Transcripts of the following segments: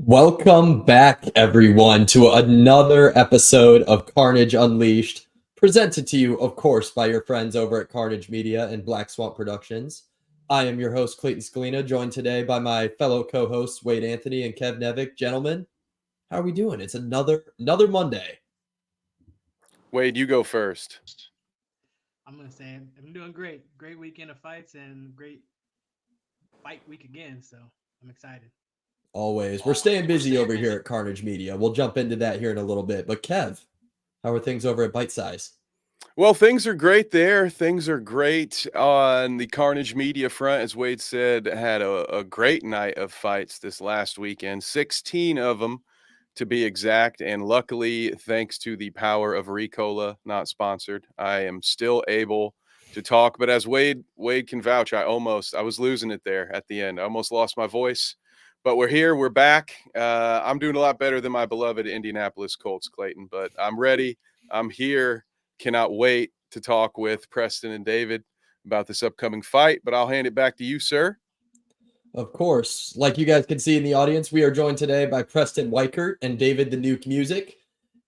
Welcome back, everyone, to another episode of Carnage Unleashed, presented to you, of course, by your friends over at Carnage Media and Black Swamp Productions. I am your host, Clayton Scalina, joined today by my fellow co-hosts, Wade Anthony and Kev Nevick. Gentlemen, how are we doing? It's another Monday. Wade, you go first. I'm gonna say I'm doing great. Great weekend of fights and great fight week again. So I'm excited. Always. We're staying busy over here at Carnage Media. We'll jump into that here in a little bit. But Kev, how are things over at Bite Size? Well, things are great there. Things are great on the Carnage Media front. As Wade said, had a great night of fights this last weekend, 16 of them to be exact. And luckily, thanks to the power of Ricola, not sponsored, I am still able to talk. But as Wade can vouch, I was losing it there at the end. I almost lost my voice. But we're here. We're back. I'm doing a lot better than my beloved Indianapolis Colts, Clayton. But I'm ready. I'm here. Cannot wait to talk with Preston and David about this upcoming fight. But I'll hand it back to you, sir. Of course. Like you guys can see in the audience, we are joined today by Preston Weichert and David the Nuke Music.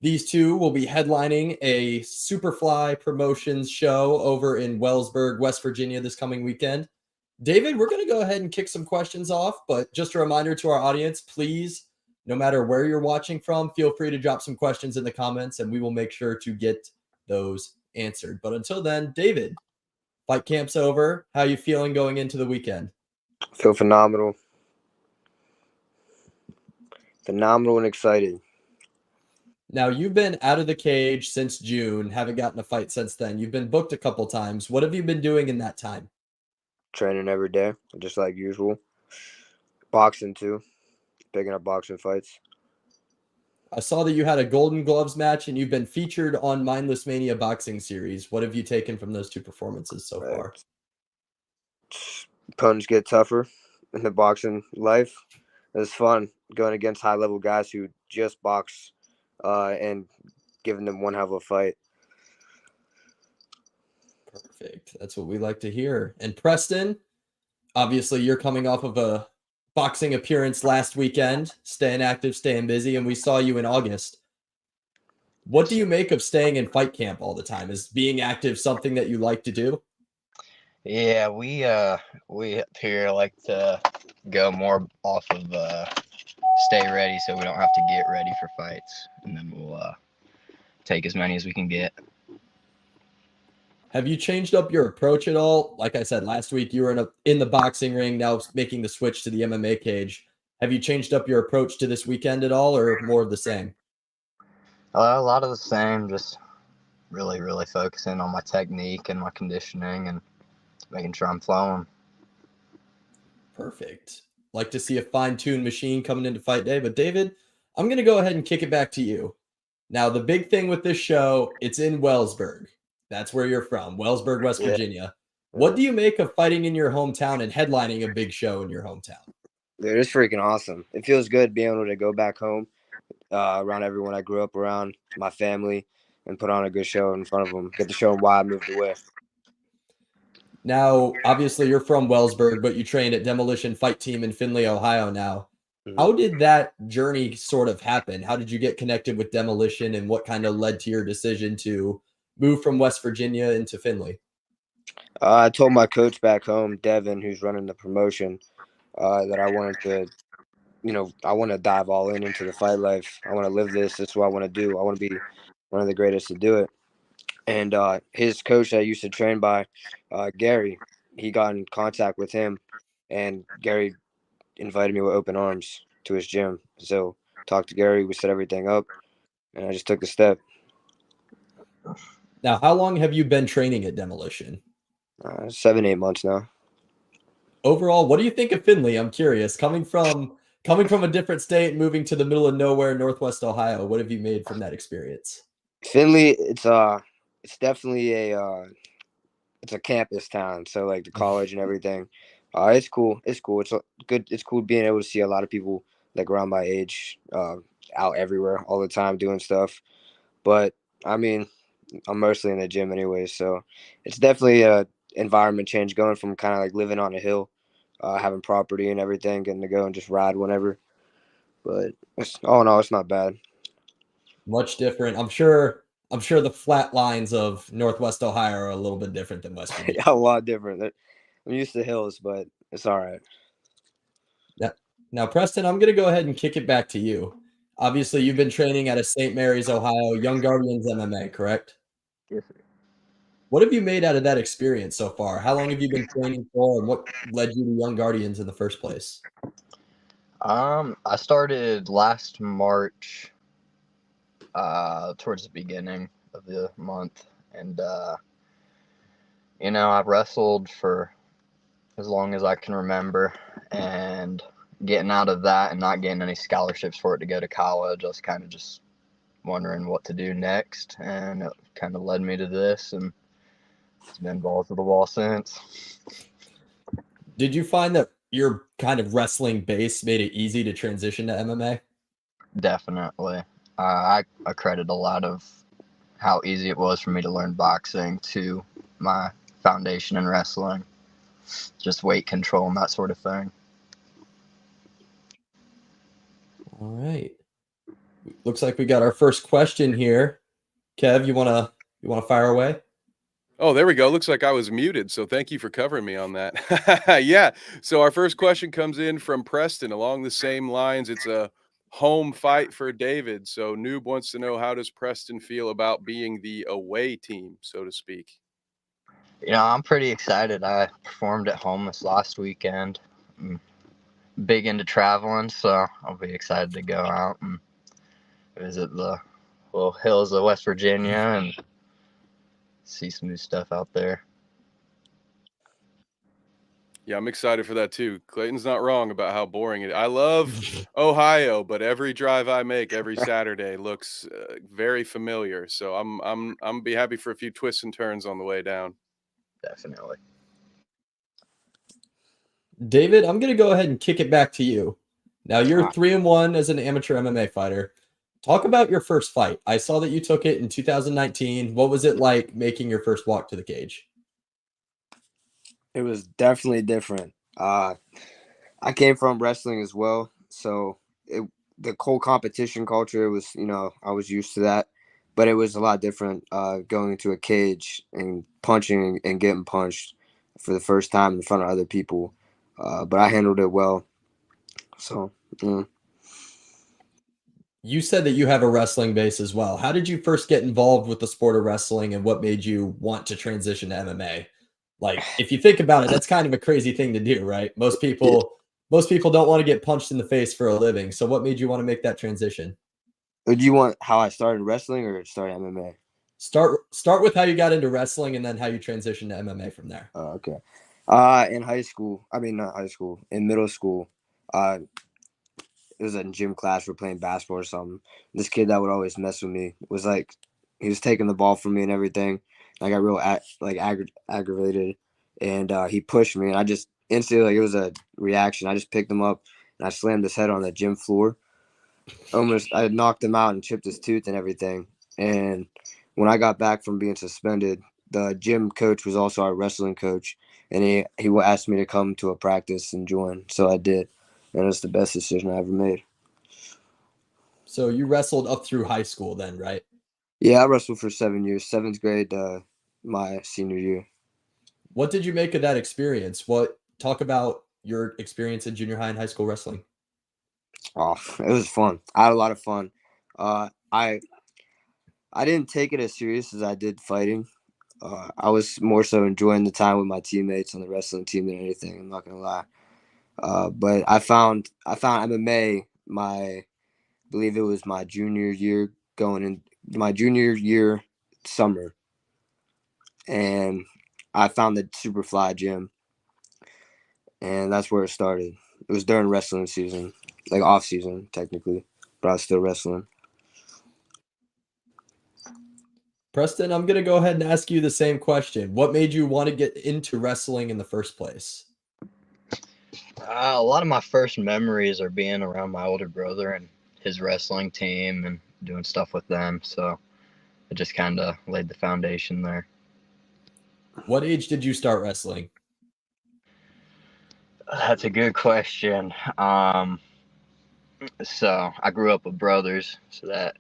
These two will be headlining a Superfly Promotions show over in Wellsburg, West Virginia this coming weekend. David, we're going to go ahead and kick some questions off, but just a reminder to our audience, please, no matter where you're watching from, feel free to drop some questions in the comments and we will make sure to get those answered. But until then, David, fight camp's over. How you feeling going into the weekend? Feel phenomenal. Phenomenal and excited. Now, you've been out of the cage since June, haven't gotten a fight since then. You've been booked a couple times. What have you been doing in that time? Training every day, just like usual. Boxing too. Picking up boxing fights. I saw that you had a Golden Gloves match and you've been featured on Mindless Mania Boxing Series. What have you taken from those two performances so far? Opponents get tougher in the boxing life. It's fun going against high-level guys who just box and giving them one hell of a fight. Perfect. That's what we like to hear. And Preston, obviously you're coming off of a boxing appearance last weekend, staying active, staying busy, and we saw you in August. What do you make of staying in fight camp all the time? Is being active something that you like to do? Yeah, we up here like to go more off of stay ready so we don't have to get ready for fights, and then we'll take as many as we can get. Have you changed up your approach at all? Like I said, last week you were in the boxing ring, now making the switch to the MMA cage. Have you changed up your approach to this weekend at all, or more of the same? A lot of the same, just really focusing on my technique and my conditioning and making sure I'm flowing. Perfect. Like to see a fine-tuned machine coming into fight day. But David, I'm going to go ahead and kick it back to you. Now, the big thing with this show, it's in Wellsburg. That's where you're from, Wellsburg, West Virginia. What do you make of fighting in your hometown and headlining a big show in your hometown? Dude, it's freaking awesome. It feels good being able to go back home around everyone I grew up around, my family, and put on a good show in front of them. Get to show them why I moved away. Now, obviously, you're from Wellsburg, but you train at Demolition Fight Team in Findlay, Ohio now. Mm-hmm. How did that journey sort of happen? How did you get connected with Demolition, and what kind of led to your decision to move from West Virginia into Findlay? I told my coach back home, Devin, who's running the promotion, that I wanted to, I want to dive all into the fight life. I want to live this. This is what I want to do. I want to be one of the greatest to do it. And his coach that I used to train by, Gary, he got in contact with him, and Gary invited me with open arms to his gym. So talked to Gary, we set everything up, and I just took the step. Now, how long have you been training at Demolition? 7-8 months now. Overall, what do you think of Findlay? I'm curious. Coming from a different state, moving to the middle of nowhere, Northwest Ohio, what have you made from that experience? Findlay, it's definitely it's a campus town. So like the college and everything, it's cool. It's cool. It's good. It's cool being able to see a lot of people like around my age, out everywhere all the time doing stuff. But I mean, I'm mostly in the gym anyway, so it's definitely a environment change going from kind of like living on a hill, having property and everything, getting to go and just ride whenever. but oh no, it's not bad. Much different. I'm sure the flat lines of Northwest Ohio are a little bit different than West Virginia. A lot different. I'm used to hills, but it's all right. Now, Preston, I'm going to go ahead and kick it back to you. Obviously, you've been training at a St. Mary's, Ohio, Young Guardians MMA, correct? Yes, sir. What have you made out of that experience so far? How long have you been training for, and what led you to Young Guardians in the first place? I started last March, towards the beginning of the month, and I've wrestled for as long as I can remember, and getting out of that and not getting any scholarships for it to go to college, I was kind of just wondering what to do next, and it kind of led me to this, and it's been balls to the wall since. Did you find that your kind of wrestling base made it easy to transition to MMA? Definitely. I credit a lot of how easy it was for me to learn boxing to my foundation in wrestling. Just weight control and that sort of thing. All right. Looks like we got our first question here. Kev, you wanna fire away? Oh, there we go. Looks like I was muted, so thank you for covering me on that. Yeah. So our first question comes in from Preston along the same lines. It's a home fight for David. So Noob wants to know, how does Preston feel about being the away team, so to speak? I'm pretty excited. I performed at home this last weekend. I'm big into traveling, so I'll be excited to go out and visit the little hills of West Virginia and see some new stuff out there. Yeah, I'm excited for that too. Clayton's not wrong about how boring it is. I love Ohio, but every drive I make every Saturday looks very familiar. So I'm be happy for a few twists and turns on the way down. Definitely. David, I'm going to go ahead and kick it back to you. Now, you're Ah. 3-1 as an amateur MMA fighter. Talk about your first fight. I saw that you took it in 2019. What was it like making your first walk to the cage? It was definitely different. I came from wrestling as well, so the whole competition culture was, I was used to that, but it was a lot different going into a cage and punching and getting punched for the first time in front of other people. But I handled it well. So, You said that you have a wrestling base as well. How did you first get involved with the sport of wrestling, and what made you want to transition to MMA? Like, if you think about it, that's kind of a crazy thing to do, right? Most people don't want to get punched in the face for a living. So what made you want to make that transition? do you want how I started wrestling or started MMA? Start with how you got into wrestling and then how you transitioned to MMA from there. Okay. In high school, I mean, not high school, in middle school, it was a gym class. We're playing basketball or something. This kid that would always mess with me was like, he was taking the ball from me and everything. I got real aggravated, and he pushed me, and I just instantly, like, it was a reaction. I just picked him up and I slammed his head on the gym floor. I knocked him out and chipped his tooth and everything. And when I got back from being suspended, the gym coach was also our wrestling coach, and he asked me to come to a practice and join. So I did, and it was the best decision I ever made. So you wrestled up through high school then, right? Yeah, I wrestled for 7 years, seventh grade, my senior year. What did you make of that experience? Talk about your experience in junior high and high school wrestling. Oh, it was fun. I had a lot of fun. I didn't take it as serious as I did fighting. I was more so enjoying the time with my teammates on the wrestling team than anything. I'm not gonna lie. But I found MMA. I believe it was my junior year, going in my junior year summer, and I found the Superfly gym, and that's where it started. It was during wrestling season, like off season technically, but I was still wrestling. Preston, I'm going to go ahead and ask you the same question. What made you want to get into wrestling in the first place? A lot of my first memories are being around my older brother and his wrestling team and doing stuff with them. So it just kind of laid the foundation there. What age did you start wrestling? That's a good question. So I grew up with brothers, so that,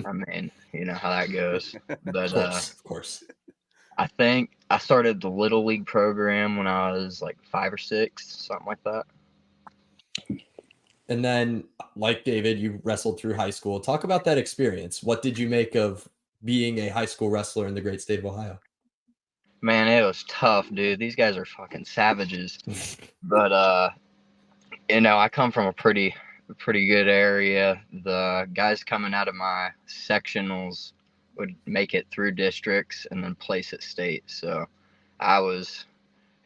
I mean, you know how that goes. But Of course. I think I started the Little League program when I was like 5 or 6, something like that. And then, like David, you wrestled through high school. Talk about that experience. What did you make of being a high school wrestler in the great state of Ohio? Man, it was tough, dude. These guys are fucking savages. But you know, I come from a pretty good area. The guys coming out of my sectionals would make it through districts and then place at state. So I was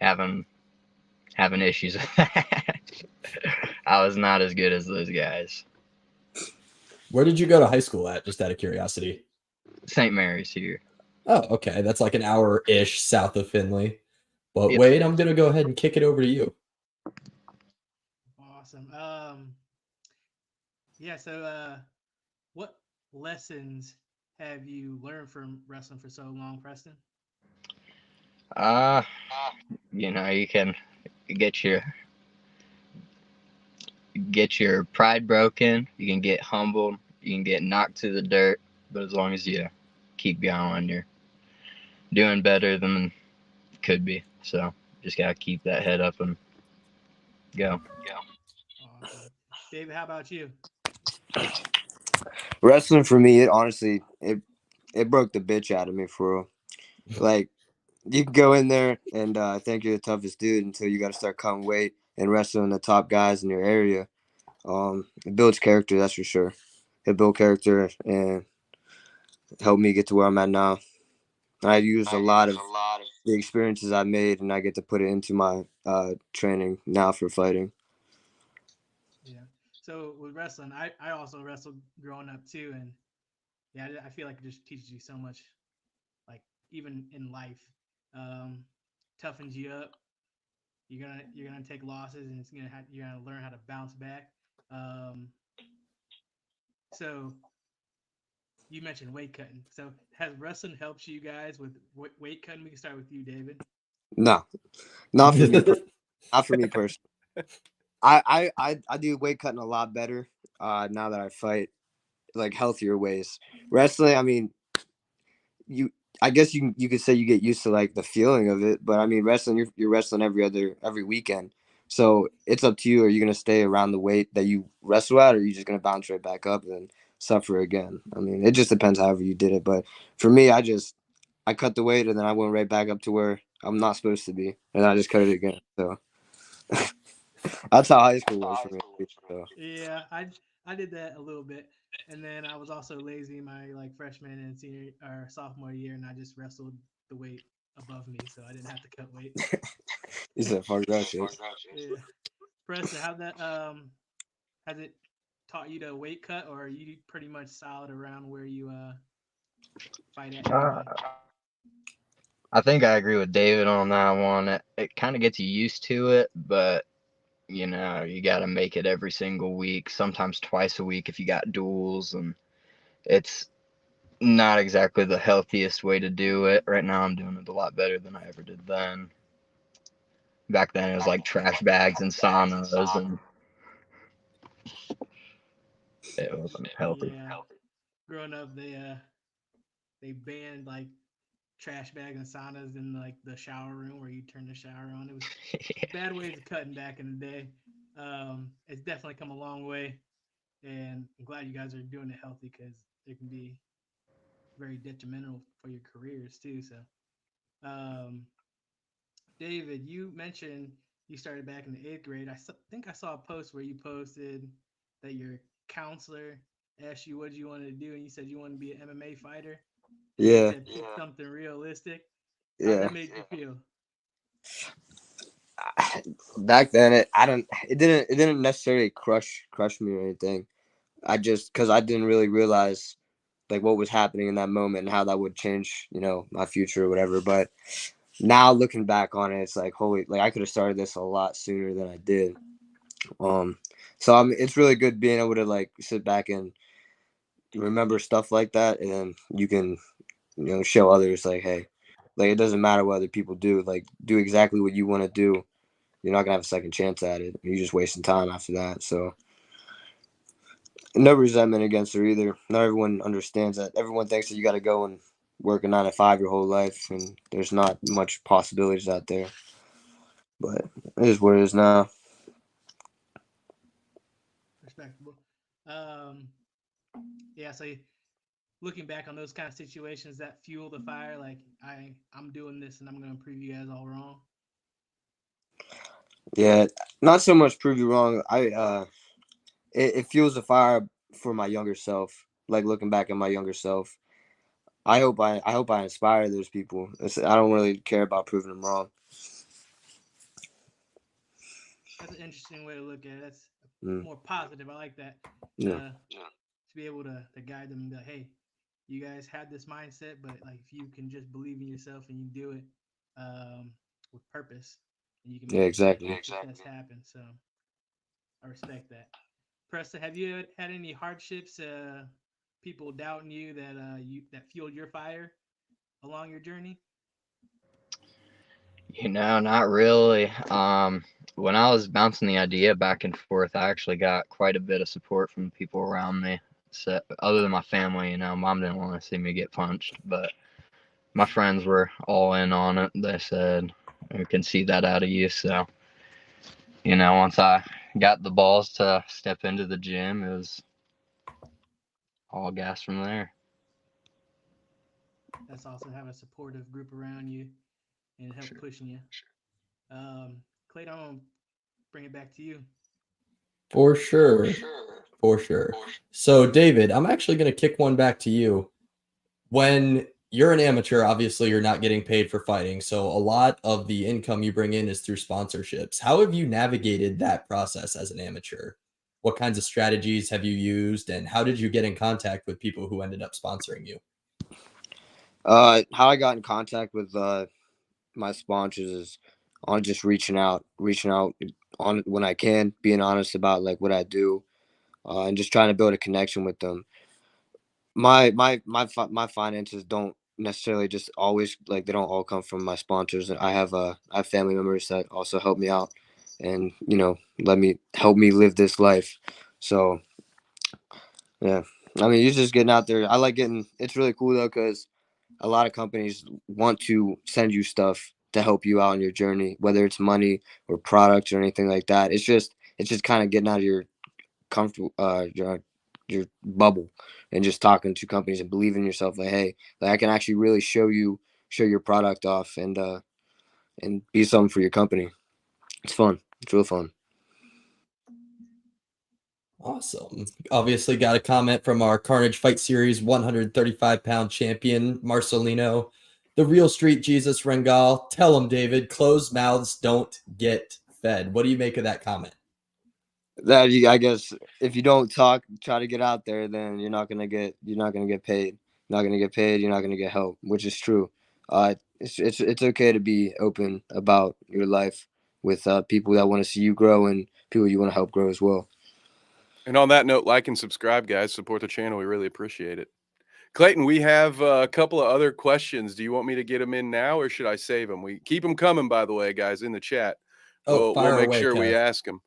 having issues with that. I was not as good as those guys. Where did you go to high school at? Just out of curiosity. St. Mary's here. Oh, okay. That's like an hour-ish south of Findlay. But Yep. Wade, I'm going to go ahead and kick it over to you. Awesome. Yeah. So, what lessons have you learned from wrestling for so long, Preston? You know, you can get your pride broken, you can get humbled, you can get knocked to the dirt, but as long as you keep going, you're doing better than you could be. So just gotta keep that head up and go. Awesome. David, how about you? Wrestling for me, it honestly it broke the bitch out of me for real. Like, you can go in there and think you're the toughest dude until you got to start cutting weight and wrestling the top guys in your area. It builds character, that's for sure. It built character and helped me get to where I'm at now. I use a lot of the experiences I made, and I get to put it into my training now for fighting. Yeah. So with wrestling, I also wrestled growing up too, and yeah, I feel like it just teaches you so much, like even in life, um, toughens you up. You're gonna take losses, and you're gonna learn how to bounce back. Um, so you mentioned weight cutting. So has wrestling helped you guys with weight cutting? We can start with you, David. No, not for me. Not for me personally. I do weight cutting a lot better now that I fight, like, healthier ways. Wrestling, I mean, I guess you could say you get used to like the feeling of it, but I mean, wrestling, you're wrestling every weekend, so it's up to you. Are you gonna stay around the weight that you wrestle at, or are you just gonna bounce right back up and suffer again? I mean, it just depends however you did it. But for me, I cut the weight and then I went right back up to where I'm not supposed to be, and I just cut it again. So that's how high school was for me. So. Yeah, I did that a little bit, and then I was also lazy my like freshman and senior or sophomore year, and I just wrestled the weight above me, so I didn't have to cut weight. He said, "Fuck that shit." Yeah, Preston, how that has it taught you to weight cut, or are you pretty much solid around where you fight at Uh, anyway? I think I agree with David on that one. It kind of gets you used to it, but you know, you got to make it every single week, sometimes twice a week if you got duels, and it's not exactly the healthiest way to do it. Right now, I'm doing it a lot better than I ever did then. Back then, it was like trash bags and saunas, and it wasn't healthy. Yeah, growing up, they banned like trash bags and saunas in like the shower room where you turn the shower on. It was bad ways of cutting back in the day. It's definitely come a long way, and I'm glad you guys are doing it healthy because it can be very detrimental for your careers too. So, um, David, you mentioned you started back in the eighth grade. Think I saw a post where you posted that your counselor asked you what you wanted to do, and you said you wanted to be an MMA fighter, and they Yeah, said pick something realistic. How'd yeah. that make you feel? Back then, it didn't necessarily crush me or anything. I just, because I didn't really realize like what was happening in that moment and how that would change, my future or whatever. But now looking back on it, it's like, holy, like I could have started this a lot sooner than I did. So it's really good being able to like sit back and remember stuff like that, and then you can, show others like, hey, like it doesn't matter what other people do, like do exactly what you want to do. You're not gonna have a second chance at it. You're just wasting time after that. So no resentment against her either. Not everyone understands that. Everyone thinks that you got to go and work a 9 to 5 your whole life, and there's not much possibilities out there. But it is what it is now. Respectable. Yeah. So looking back on those kind of situations that fuel the fire, like I'm doing this and I'm gonna prove you guys all wrong. Yeah, not so much prove you wrong. It fuels the fire for my younger self. Like looking back at my younger self, I hope I inspire those people. I don't really care about proving them wrong. That's an interesting way to look at it. That's Mm. more positive. I like that. Yeah. To be able to guide them and be like, hey, you guys had this mindset, but like if you can just believe in yourself and you do it with purpose, and you can make exactly. success happen. So I respect that. Preston, have you had any hardships? People doubting you that fueled your fire along your journey? Not really. When I was bouncing the idea back and forth, I actually got quite a bit of support from people around me. So, other than my family, mom didn't want to see me get punched, but my friends were all in on it. They said, we can see that out of you. So, once I got the balls to step into the gym, it was all gas from there. That's awesome to have a supportive group around you and help pushing you. Clayton, I'm gonna bring it back to you. For sure. For sure. So, David, I'm actually going to kick one back to you. When you're an amateur, obviously you're not getting paid for fighting. So, a lot of the income you bring in is through sponsorships. How have you navigated that process as an amateur? What kinds of strategies have you used, and how did you get in contact with people who ended up sponsoring you? How I got in contact with my sponsors is on just reaching out on when I can, being honest about like what I do, and just trying to build a connection with them. My finances don't necessarily just always like they don't all come from my sponsors. I have family members that also help me out, and help me live this life. So yeah, I mean, you're just getting out there. I like getting. It's really cool though because a lot of companies want to send you stuff to help you out on your journey, whether it's money or products or anything like that. It's just kind of getting out of your comfortable your bubble and just talking to companies and believing in yourself. Like, hey, like I can actually really show your product off and be something for your company. It's fun. It's real fun. Awesome. Obviously, got a comment from our Carnage Fight Series 135-pound champion, Marcelino. The real street Jesus Rengal. Tell him, David, closed mouths don't get fed. What do you make of that comment? I guess if you don't talk, try to get out there, then you're not gonna get paid. You're not gonna get paid. You're not gonna get help, which is true. It's okay to be open about your life with people that want to see you grow and people you want to help grow as well. And on that note, like and subscribe, guys. Support the channel. We really appreciate it. Clayton, we have a couple of other questions. Do you want me to get them in now, or should I save them? We keep them coming, by the way, guys, in the chat. We'll Fire make away, sure we Kev. ask them.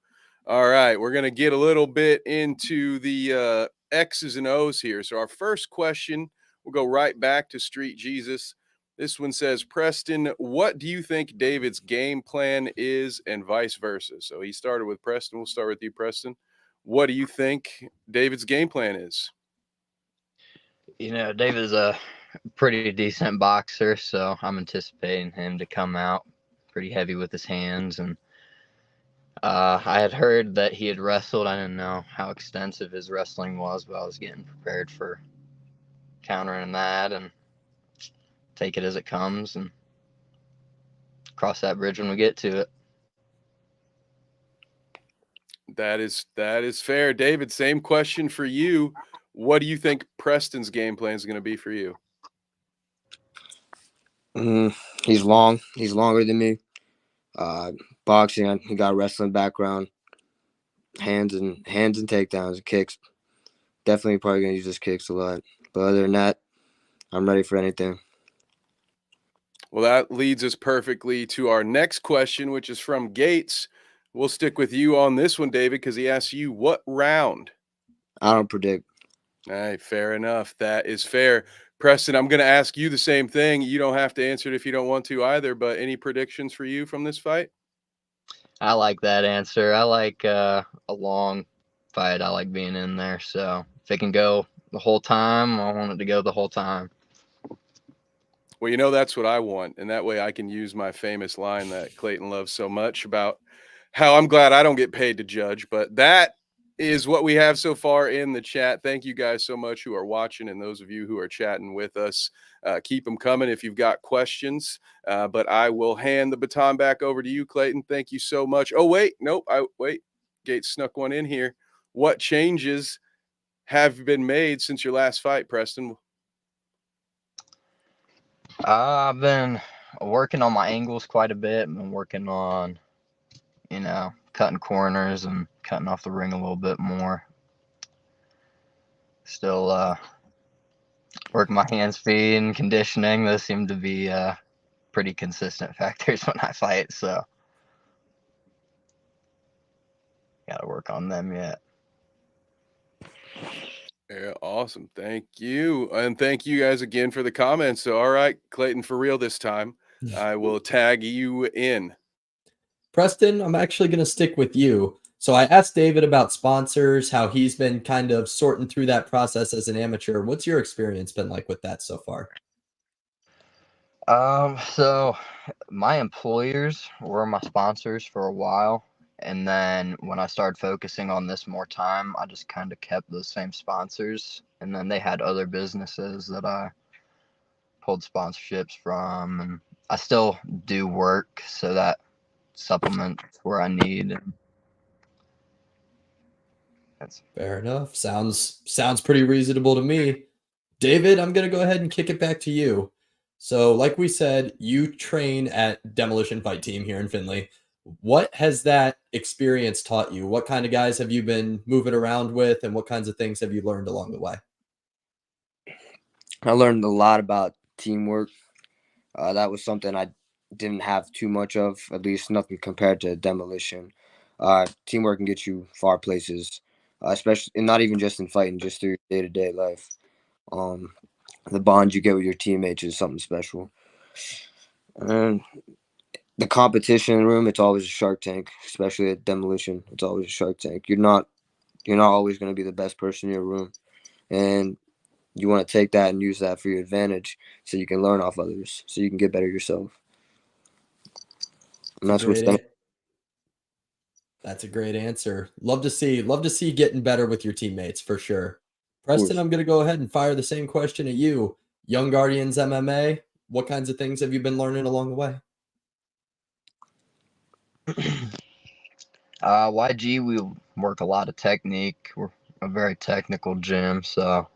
All right, we're gonna get a little bit into the X's and O's here. So our first question, we'll go right back to Street Jesus. This one says, Preston, what do you think David's game plan is, and vice versa? So he started with Preston. We'll start with you, Preston. What do you think David's game plan is? David's a pretty decent boxer, so I'm anticipating him to come out pretty heavy with his hands. And I had heard that he had wrestled. I didn't know how extensive his wrestling was, but I was getting prepared for countering that and take it as it comes and cross that bridge when we get to it. That is fair. David, same question for you. What do you think Preston's game plan is going to be for you? He's long. He's longer than me. Boxing, he got a wrestling background. Hands and takedowns and kicks. Definitely probably gonna use his kicks a lot. But other than that, I'm ready for anything. Well, that leads us perfectly to our next question, which is from Gates. We'll stick with you on this one, David, because he asks you, what round I don't predict. All right, fair enough. That is fair. Preston, I'm going to ask you the same thing. You don't have to answer it if you don't want to either, but any predictions for you from this fight? I like that answer. I like a long fight. I like being in there. So if it can go the whole time, I want it to go the whole time. Well, you know, that's what I want. And that way I can use my famous line that Clayton loves so much about how I'm glad I don't get paid to judge. But that is what we have so far in the chat. Thank you guys so much who are watching, and those of you who are chatting with us. Keep them coming if you've got questions. But I will hand the baton back over to you, Clayton. Thank you so much. Oh, wait. Nope. Wait. Gates snuck one in here. What changes have been made since your last fight, Preston? I've been working on my angles quite a bit. I've been working on, cutting corners and cutting off the ring a little bit more. Still working my hands, feet, and conditioning. Those seem to be pretty consistent factors when I fight, so gotta work on them yet. Yeah, awesome. Thank you. And thank you guys again for the comments. So, all right, Clayton, for real this time, I will tag you in. Preston, I'm actually going to stick with you. So I asked David about sponsors, how he's been kind of sorting through that process as an amateur. What's your experience been like with that so far? So my employers were my sponsors for a while, and then when I started focusing on this more time, I just kind of kept those same sponsors, and then they had other businesses that I pulled sponsorships from, and I still do work, so that supplements where I need. And that's Fair enough. Sounds pretty reasonable to me. David, I'm going to go ahead and kick it back to you. So, like we said, you train at Demolition Fight Team here in Findlay. What has that experience taught you? What kind of guys have you been moving around with, and what kinds of things have you learned along the way? I learned a lot about teamwork. That was something I didn't have too much of, at least nothing compared to demolition. Teamwork can get you far places, especially, and not even just in fighting, just through your day-to-day life. The bond you get with your teammates is something special. And the competition room, it's always a Shark Tank, especially at demolition. It's always a Shark Tank. You're not always going to be the best person in your room, and you want to take that and use that for your advantage, so you can learn off others, so you can get better yourself. And that's what's That's a great answer. Love to see getting better with your teammates for sure. Preston, I'm going to go ahead and fire the same question at you. Young Guardians MMA, what kinds of things have you been learning along the way? YG, we work a lot of technique. We're a very technical gym, so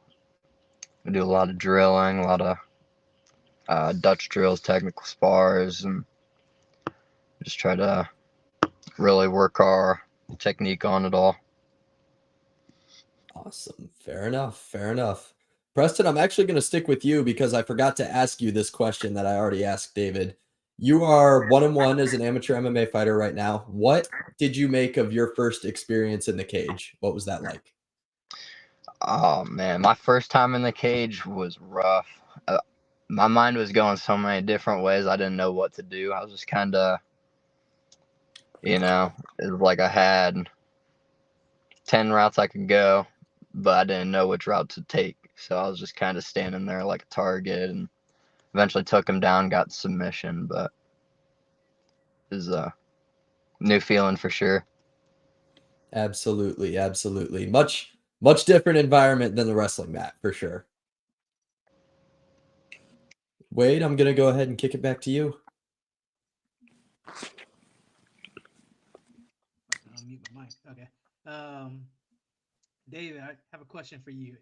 we do a lot of drilling, a lot of Dutch drills, technical spars, and just try to really work our technique on it all. Awesome. Fair enough. Fair enough. Preston, I'm actually going to stick with you because I forgot to ask you this question that I already asked David. You are 1-1 as an amateur MMA fighter right now. What did you make of your first experience in the cage? What was that like? Oh man, my first time in the cage was rough. My mind was going so many different ways. I didn't know what to do. I was just kind of, it was like I had 10 routes I could go, but I didn't know which route to take. So I was just kind of standing there like a target, and eventually took him down, got the submission, but it was a new feeling for sure. Absolutely. Absolutely. Much different environment than the wrestling mat for sure. Wade, I'm going to go ahead and kick it back to you. I'll mute my mic. Okay. David, I have a question for you.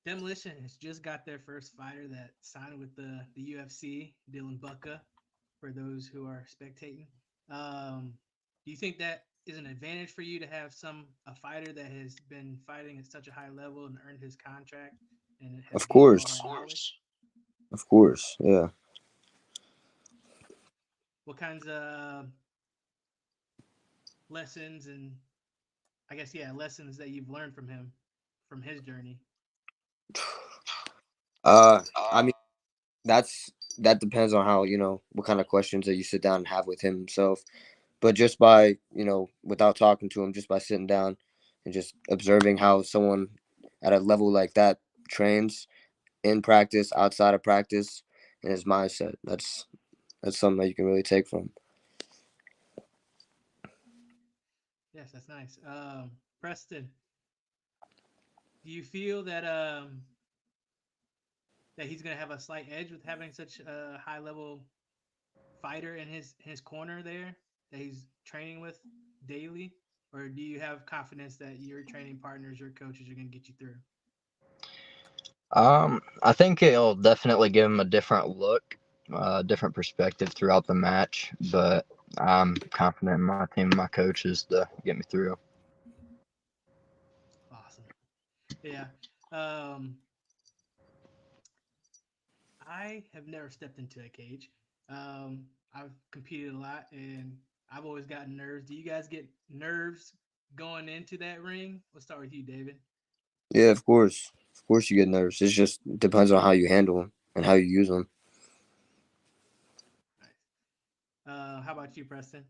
Demolition has just got their first fighter that signed with the UFC, Dylan Bucka, for those who are spectating. Do you think that is an advantage for you to have a fighter that has been fighting at such a high level and earned his contract and has Of gained all course. that knowledge? Of course, yeah. What kinds of lessons and I guess lessons that you've learned from him, from his journey. I mean, that depends on how, what kind of questions that you sit down and have with him himself. But just by, without talking to him, just by sitting down and just observing how someone at a level like that trains in practice, outside of practice, and his mindset. That's something that you can really take from. Yes, that's nice. Preston, do you feel that he's gonna have a slight edge with having such a high level fighter in his corner there that he's training with daily, or do you have confidence that your training partners, your coaches, are gonna get you through? I think it'll definitely give him a different look, different perspective throughout the match, but I'm confident in my team and my coaches to get me through. Awesome. Yeah. Um, I have never stepped into a cage. I've competed a lot and I've always gotten nerves. Do you guys get nerves going into that ring? Let's start with you, David. Yeah, of course. Of course you get nervous. It just depends on how you handle them and how you use them. Nice. How about you, Preston?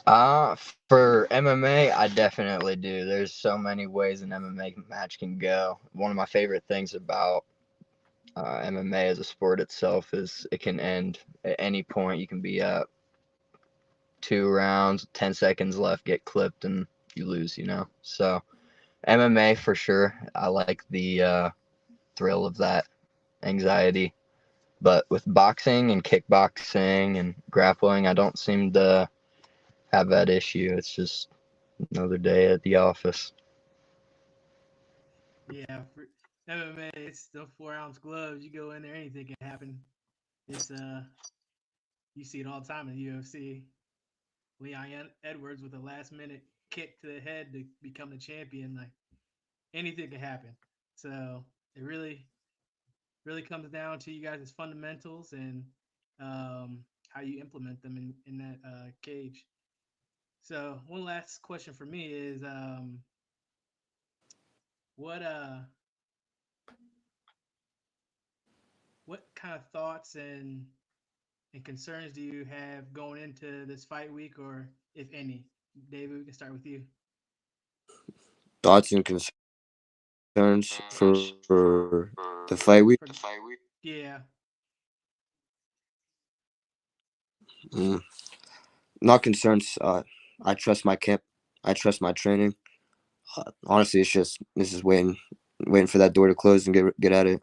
For MMA, I definitely do. There's so many ways an MMA match can go. One of my favorite things about MMA as a sport itself is it can end at any point. You can be up 2 rounds, 10 seconds left, get clipped, and you lose, So MMA for sure. I like the thrill of that anxiety. But with boxing and kickboxing and grappling, I don't seem to have that issue. It's just another day at the office. Yeah, for MMA, it's the 4 ounce gloves. You go in there, anything can happen. It's you see it all the time in the UFC. Leon Edwards with a last minute kick to the head to become the champion. Like anything can happen. So it really comes down to you guys' fundamentals and how you implement them in that cage. So one last question for me is what what kind of thoughts and concerns do you have going into this fight week, or if any? David, we can start with you. Thoughts and concerns for the fight week? For yeah, Mm, Not concerns. I trust my camp. I trust my training. Honestly, it's just this is waiting for that door to close and get at it.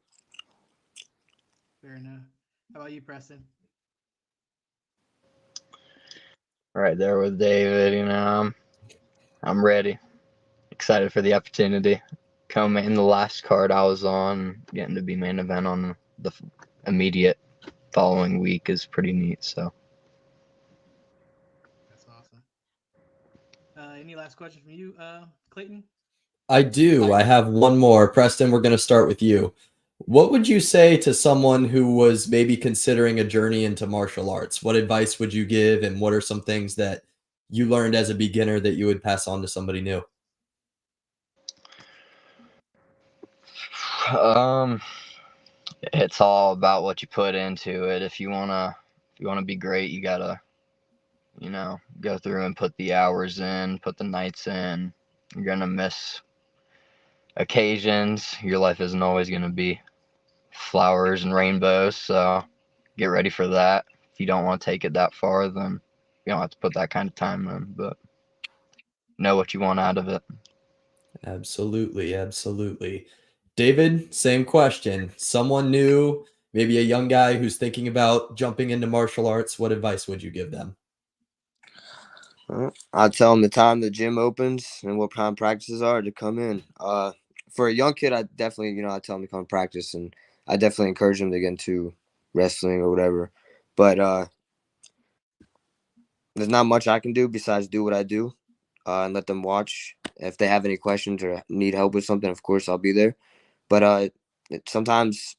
fair enough. How about you, Preston? Right there with David, I'm ready. Excited for the opportunity. Come in the last card I was on, getting to be main event on the immediate following week is pretty neat. So, That's awesome. Any last questions from you, Clayton? I do. I have one more. Preston, we're going to start with you. What would you say to someone who was maybe considering a journey into martial arts? What advice would you give, and what are some things that you learned as a beginner that you would pass on to somebody new? um, it's all about what you put into it. If you wanna be great, you gotta, go through and put the hours in, put the nights in. You're gonna miss occasions. Your life isn't always gonna be flowers and rainbows, so get ready for that. If you don't want to take it that far, then you don't have to put that kind of time in, but know what you want out of it. Absolutely, absolutely. David, same question. Someone new, maybe a young guy who's thinking about jumping into martial arts, what advice would you give them? I tell them the time the gym opens and what time practices are to come in. For a young kid, I definitely, I tell them to come practice, and I definitely encourage them to get into wrestling or whatever. But there's not much I can do besides do what I do, and let them watch. If they have any questions or need help with something, of course I'll be there. But sometimes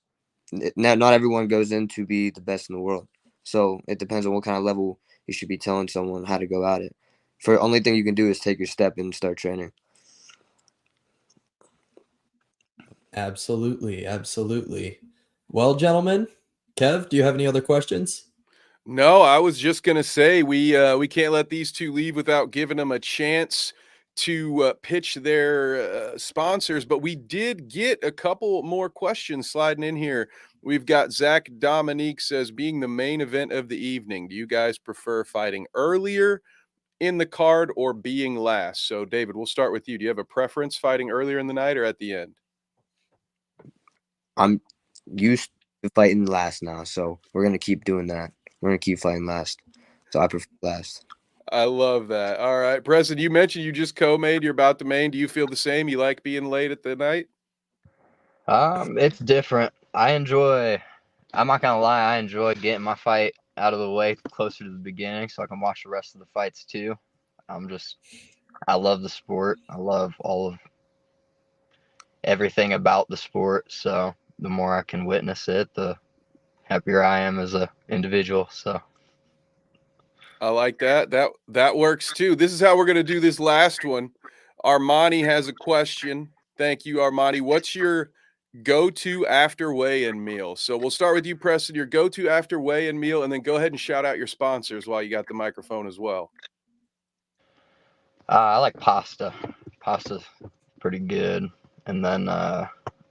not everyone goes in to be the best in the world. So it depends on what kind of level you should be telling someone how to go at it. For only thing you can do is take your step and start training. Absolutely, absolutely. Well, gentlemen, Kev, do you have any other questions? No, I was just gonna say we can't let these two leave without giving them a chance to pitch their sponsors. But we did get a couple more questions sliding in here. We've got Zach Dominique says, being the main event of the evening, do you guys prefer fighting earlier in the card or being last? So, David, we'll start with you. Do you have a preference, fighting earlier in the night or at the end? I'm used to fighting last now, so we're gonna keep doing that. We're gonna keep fighting last. So I prefer last. I love that. All right, Preston, you mentioned you just co-made. You're about to main. Do you feel the same? You like being late at the night? It's different. I'm not gonna lie, I enjoy getting my fight out of the way closer to the beginning so I can watch the rest of the fights too. I love the sport. I love all of everything about the sport. So the more I can witness it, the happier I am as an individual. So I like that. That works too. This is how we're gonna do this last one. Armani has a question. Thank you, Armani. What's your go-to after weigh-in meal? So we'll start with you, Preston. Your go-to after weigh-in meal, and then go ahead and shout out your sponsors while you got the microphone as well. I like pasta. Pasta's pretty good. And then I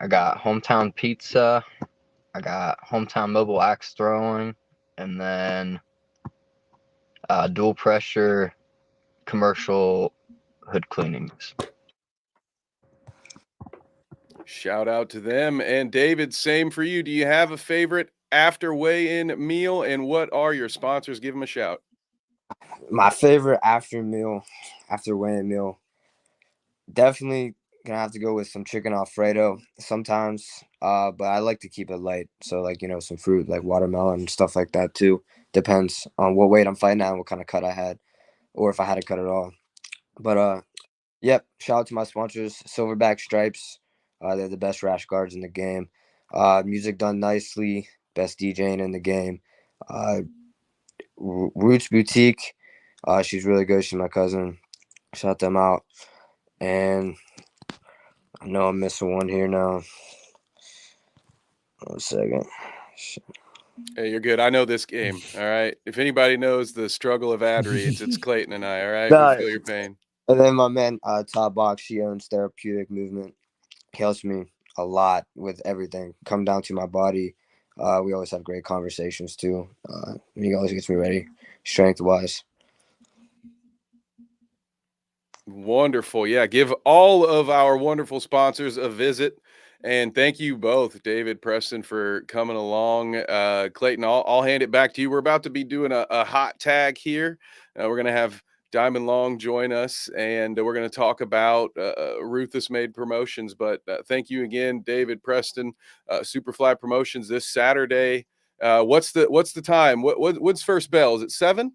got hometown pizza. I got hometown mobile axe throwing, and then dual pressure commercial hood cleanings. Shout out to them. And David, same for you. Do you have a favorite after weigh-in meal, and what are your sponsors? Give them a shout. My favorite after weigh-in meal, definitely gonna have to go with some chicken Alfredo sometimes. But I like to keep it light. So like, some fruit like watermelon and stuff like that too. Depends on what weight I'm fighting at and what kind of cut I had, or if I had a cut at all. But yep, shout out to my sponsors, Silverback Stripes. They're the best rash guards in the game. Music Done Nicely, best DJing in the game. Roots Boutique, she's really good. She's my cousin. Shout them out. And I know I'm missing one here now. 1 second. Hey, you're good. I know this game. All right. If anybody knows the struggle of ad reads, it's Clayton and I. All right. We feel your pain. And then my man, Top Box, she owns Therapeutic Movement. He helps me a lot with everything. Come down to my body. We always have great conversations too. He always gets me ready, strength wise. Wonderful. Yeah. Give all of our wonderful sponsors a visit. And thank you both, David, Preston, for coming along. Clayton, I'll hand it back to you. We're about to be doing a hot tag here. We're going to have Diamond Long join us, and we're going to talk about Ruthless Made Promotions. But thank you again, David, Preston, Superfly Promotions this Saturday. What's the time? What's first bell? Is it 7?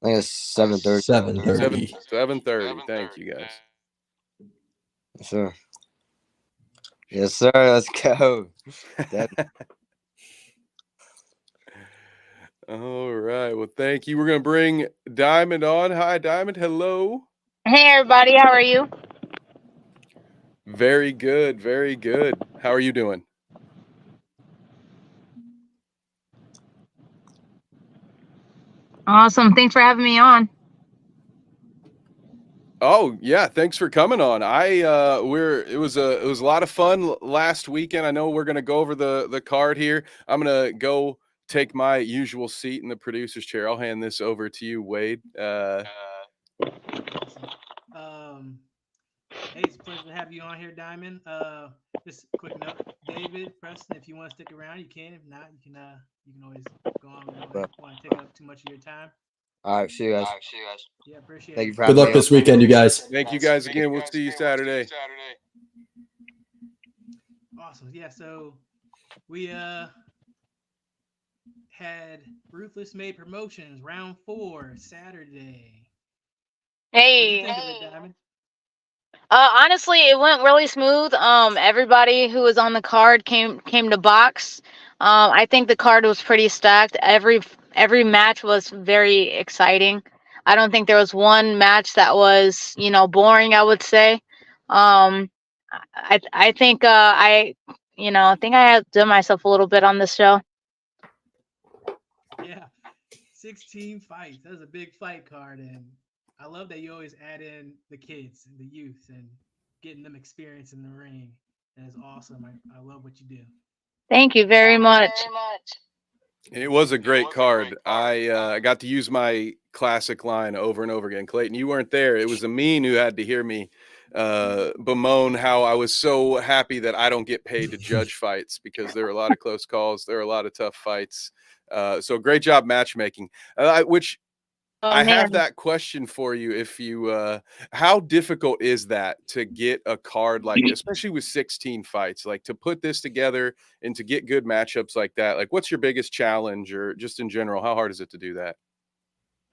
I think it's 7:30. 7:30. 7:30. Thank you, guys. Sure. Yes, sir. Let's go. All right. Well, thank you. We're going to bring Diamond on. Hi, Diamond. Hello. Hey, everybody. How are you? Very good. Very good. How are you doing? Awesome. Thanks for having me on. Oh yeah, thanks for coming on. It was a lot of fun last weekend. I know we're gonna go over the card here. I'm gonna go take my usual seat in the producer's chair. I'll hand this over to you, Wade. Hey, it's a pleasure to have you on here, Diamond. Just a quick note, David, Preston, if you want to stick around, you can. If not, you can always go on. We don't want to take up too much of your time. All right, see you guys. Yeah, appreciate Thank you it. for Good having luck me this on. weekend, you guys. Thank you guys again. We'll see you Saturday. Awesome. Yeah, so we had Ruthless Made Promotions round 4 Saturday. Hey. What do you think of it, Diamond? Honestly, it went really smooth. Everybody who was on the card came to box. I think the card was pretty stacked. Every match was very exciting. I don't think there was one match that was, boring, I would say. Um, I think I think I outdid myself a little bit on this show. Yeah, 16 fights. That was a big fight card, and I love that you always add in the kids and the youth and getting them experience in the ring. That is awesome. I love what you do. Thank you very much. It was a great card. I got to use my classic line over and over again. Clayton, you weren't there. It was Amin who had to hear me bemoan how I was so happy that I don't get paid to judge fights, because there are a lot of close calls. There are a lot of tough fights. So great job matchmaking, which Oh, I have man. that question for you. If you, how difficult is that to get a card like, especially with 16 fights, like to put this together and to get good matchups like that? Like, what's your biggest challenge, or just in general, how hard is it to do that?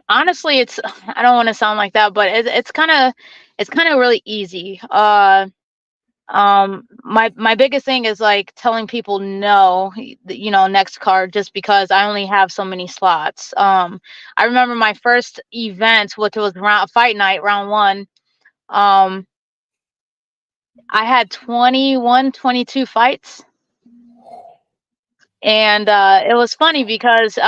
Honestly, I don't want to sound like that, but it's kind of really easy. My biggest thing is like telling people no, next card, just because I only have so many slots. I remember my first event, which was fight night, round 1. I had 22 fights, and it was funny because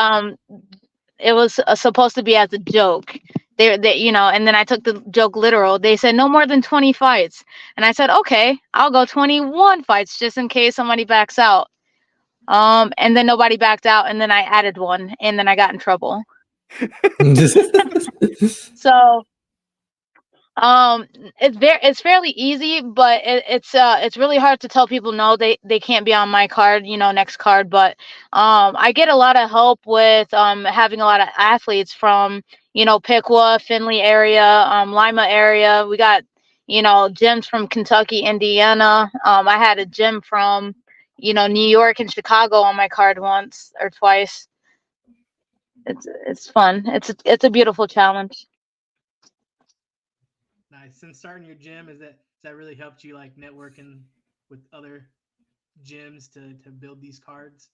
it was supposed to be as a joke. They, and then I took the joke literal. They said no more than 20 fights. And I said, okay, I'll go 21 fights just in case somebody backs out. And then nobody backed out. And then I added one, and then I got in trouble. So, it's fairly easy, but it's really hard to tell people no, they can't be on my card, next card. But I get a lot of help with having a lot of athletes from Piqua, Findlay area, Lima area. We got gyms from Kentucky, Indiana. I had a gym from New York and Chicago on my card once or twice. It's fun. It's a beautiful challenge. Nice. Since starting your gym, has that really helped you like networking with other gyms to build these cards?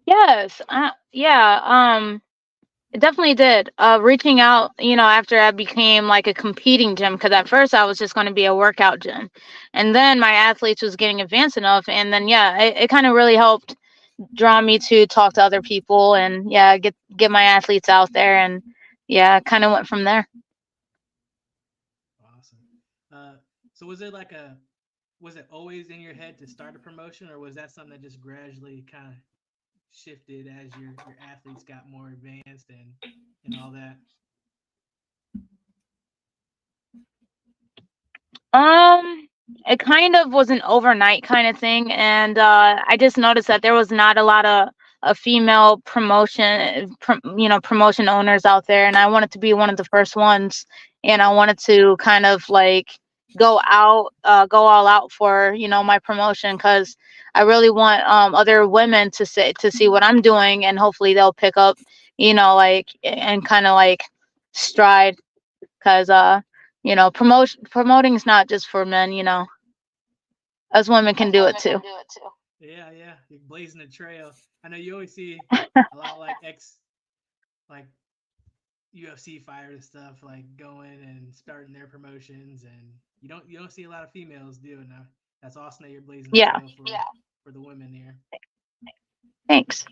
Yes. Yeah. It definitely did. Reaching out, after I became like a competing gym, because at first I was just going to be a workout gym, and then my athletes was getting advanced enough, and then it kind of really helped draw me to talk to other people, and get my athletes out there, and kind of went from there. Awesome. So was it always in your head to start a promotion, or was that something that just gradually kind of shifted as your athletes got more advanced and all that? It kind of was an overnight kind of thing, and I just noticed that there was not a lot of female promotion owners out there, and I wanted to be one of the first ones, and I wanted to kind of like go all out for my promotion, because I really want other women to see what I'm doing, and hopefully they'll pick up, like, and kind of like stride, because promoting is not just for men, us women can do it too. Yeah, you're blazing a trail. I know you always see a lot of like UFC fighters and stuff like going and starting their promotions, and you don't see a lot of females do it now. That's awesome that you're blazing the trail for the women here. Thanks.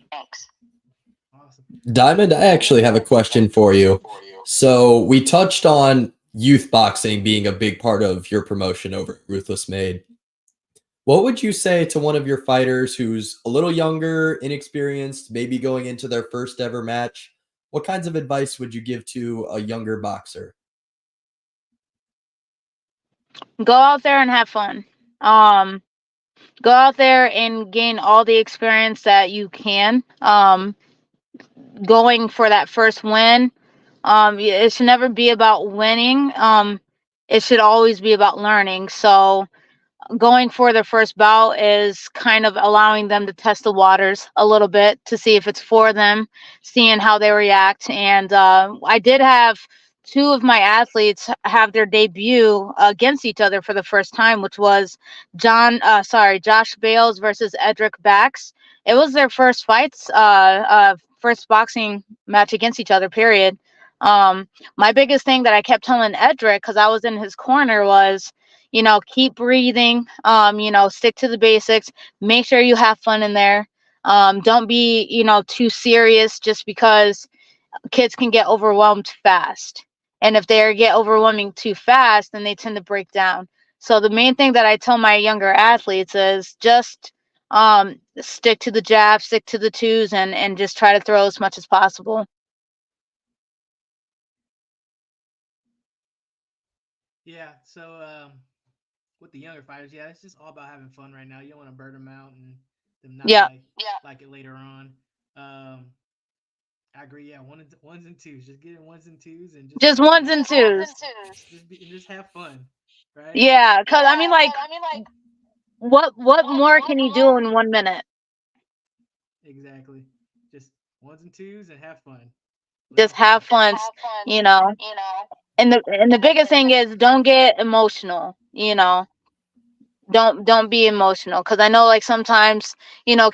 Awesome. Diamond, I actually have a question for you. So we touched on youth boxing being a big part of your promotion over at Ruthless Made. What would you say to one of your fighters who's a little younger, inexperienced, maybe going into their first ever match? What kinds of advice would you give to a younger boxer? Go out there and have fun. Go out there and gain all the experience that you can. Going for that first win. It should never be about winning. It should always be about learning. So going for their first bout is kind of allowing them to test the waters a little bit to see if it's for them, seeing how they react. And I did have two of my athletes have their debut against each other for the first time, which was Josh Bales versus Edric Bax. It was their first fights, first boxing match against each other, period. My biggest thing that I kept telling Edric, because I was in his corner, was, keep breathing, stick to the basics, make sure you have fun in there. Don't be, too serious, just because kids can get overwhelmed fast. And if they get overwhelming too fast, then they tend to break down. So the main thing that I tell my younger athletes is just stick to the jab, stick to the twos, and just try to throw as much as possible. Yeah. So with the younger fighters, yeah, it's just all about having fun right now. You don't want to burn them out and them not Yeah. like it later on. I agree. Yeah, ones and twos. Just get in ones and twos and just Just ones and twos. just have fun, right? Yeah, because I mean, like, what more can you do in 1 minute? Exactly. Just ones and twos and have fun. Just have fun, you know. And the biggest thing is, don't get emotional, Don't be emotional, because I know, like, sometimes,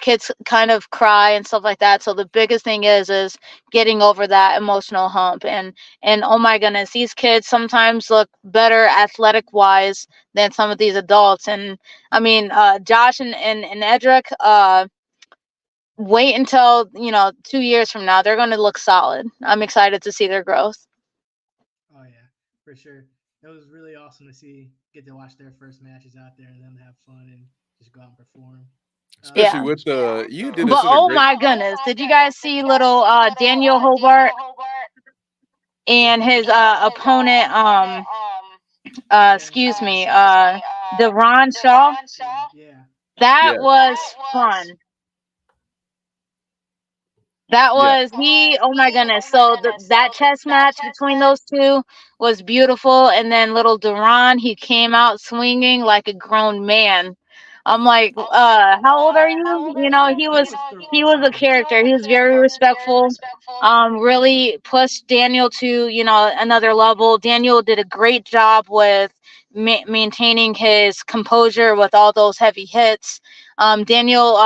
kids kind of cry and stuff like that. So the biggest thing is getting over that emotional hump. And oh my goodness, these kids sometimes look better athletic wise than some of these adults. And I mean, Josh and Edric, wait until 2 years from now, they're going to look solid. I'm excited to see their growth. Oh yeah, for sure. It was really awesome to get to watch their first matches out there and them have fun and just go out and perform. Especially Yeah. with you did But us in a oh great. my goodness, did you guys see little Daniel Hobart and his opponent, excuse me, Deron Shaw? Yeah. That Yeah. was fun. That Yeah. was oh my goodness. So that chess match between those two was beautiful. And then little Duran, he came out swinging like a grown man. I'm like, how old are you? He was a character. He was very respectful. Really pushed Daniel to, another level. Daniel did a great job with maintaining his composure with all those heavy hits. Daniel,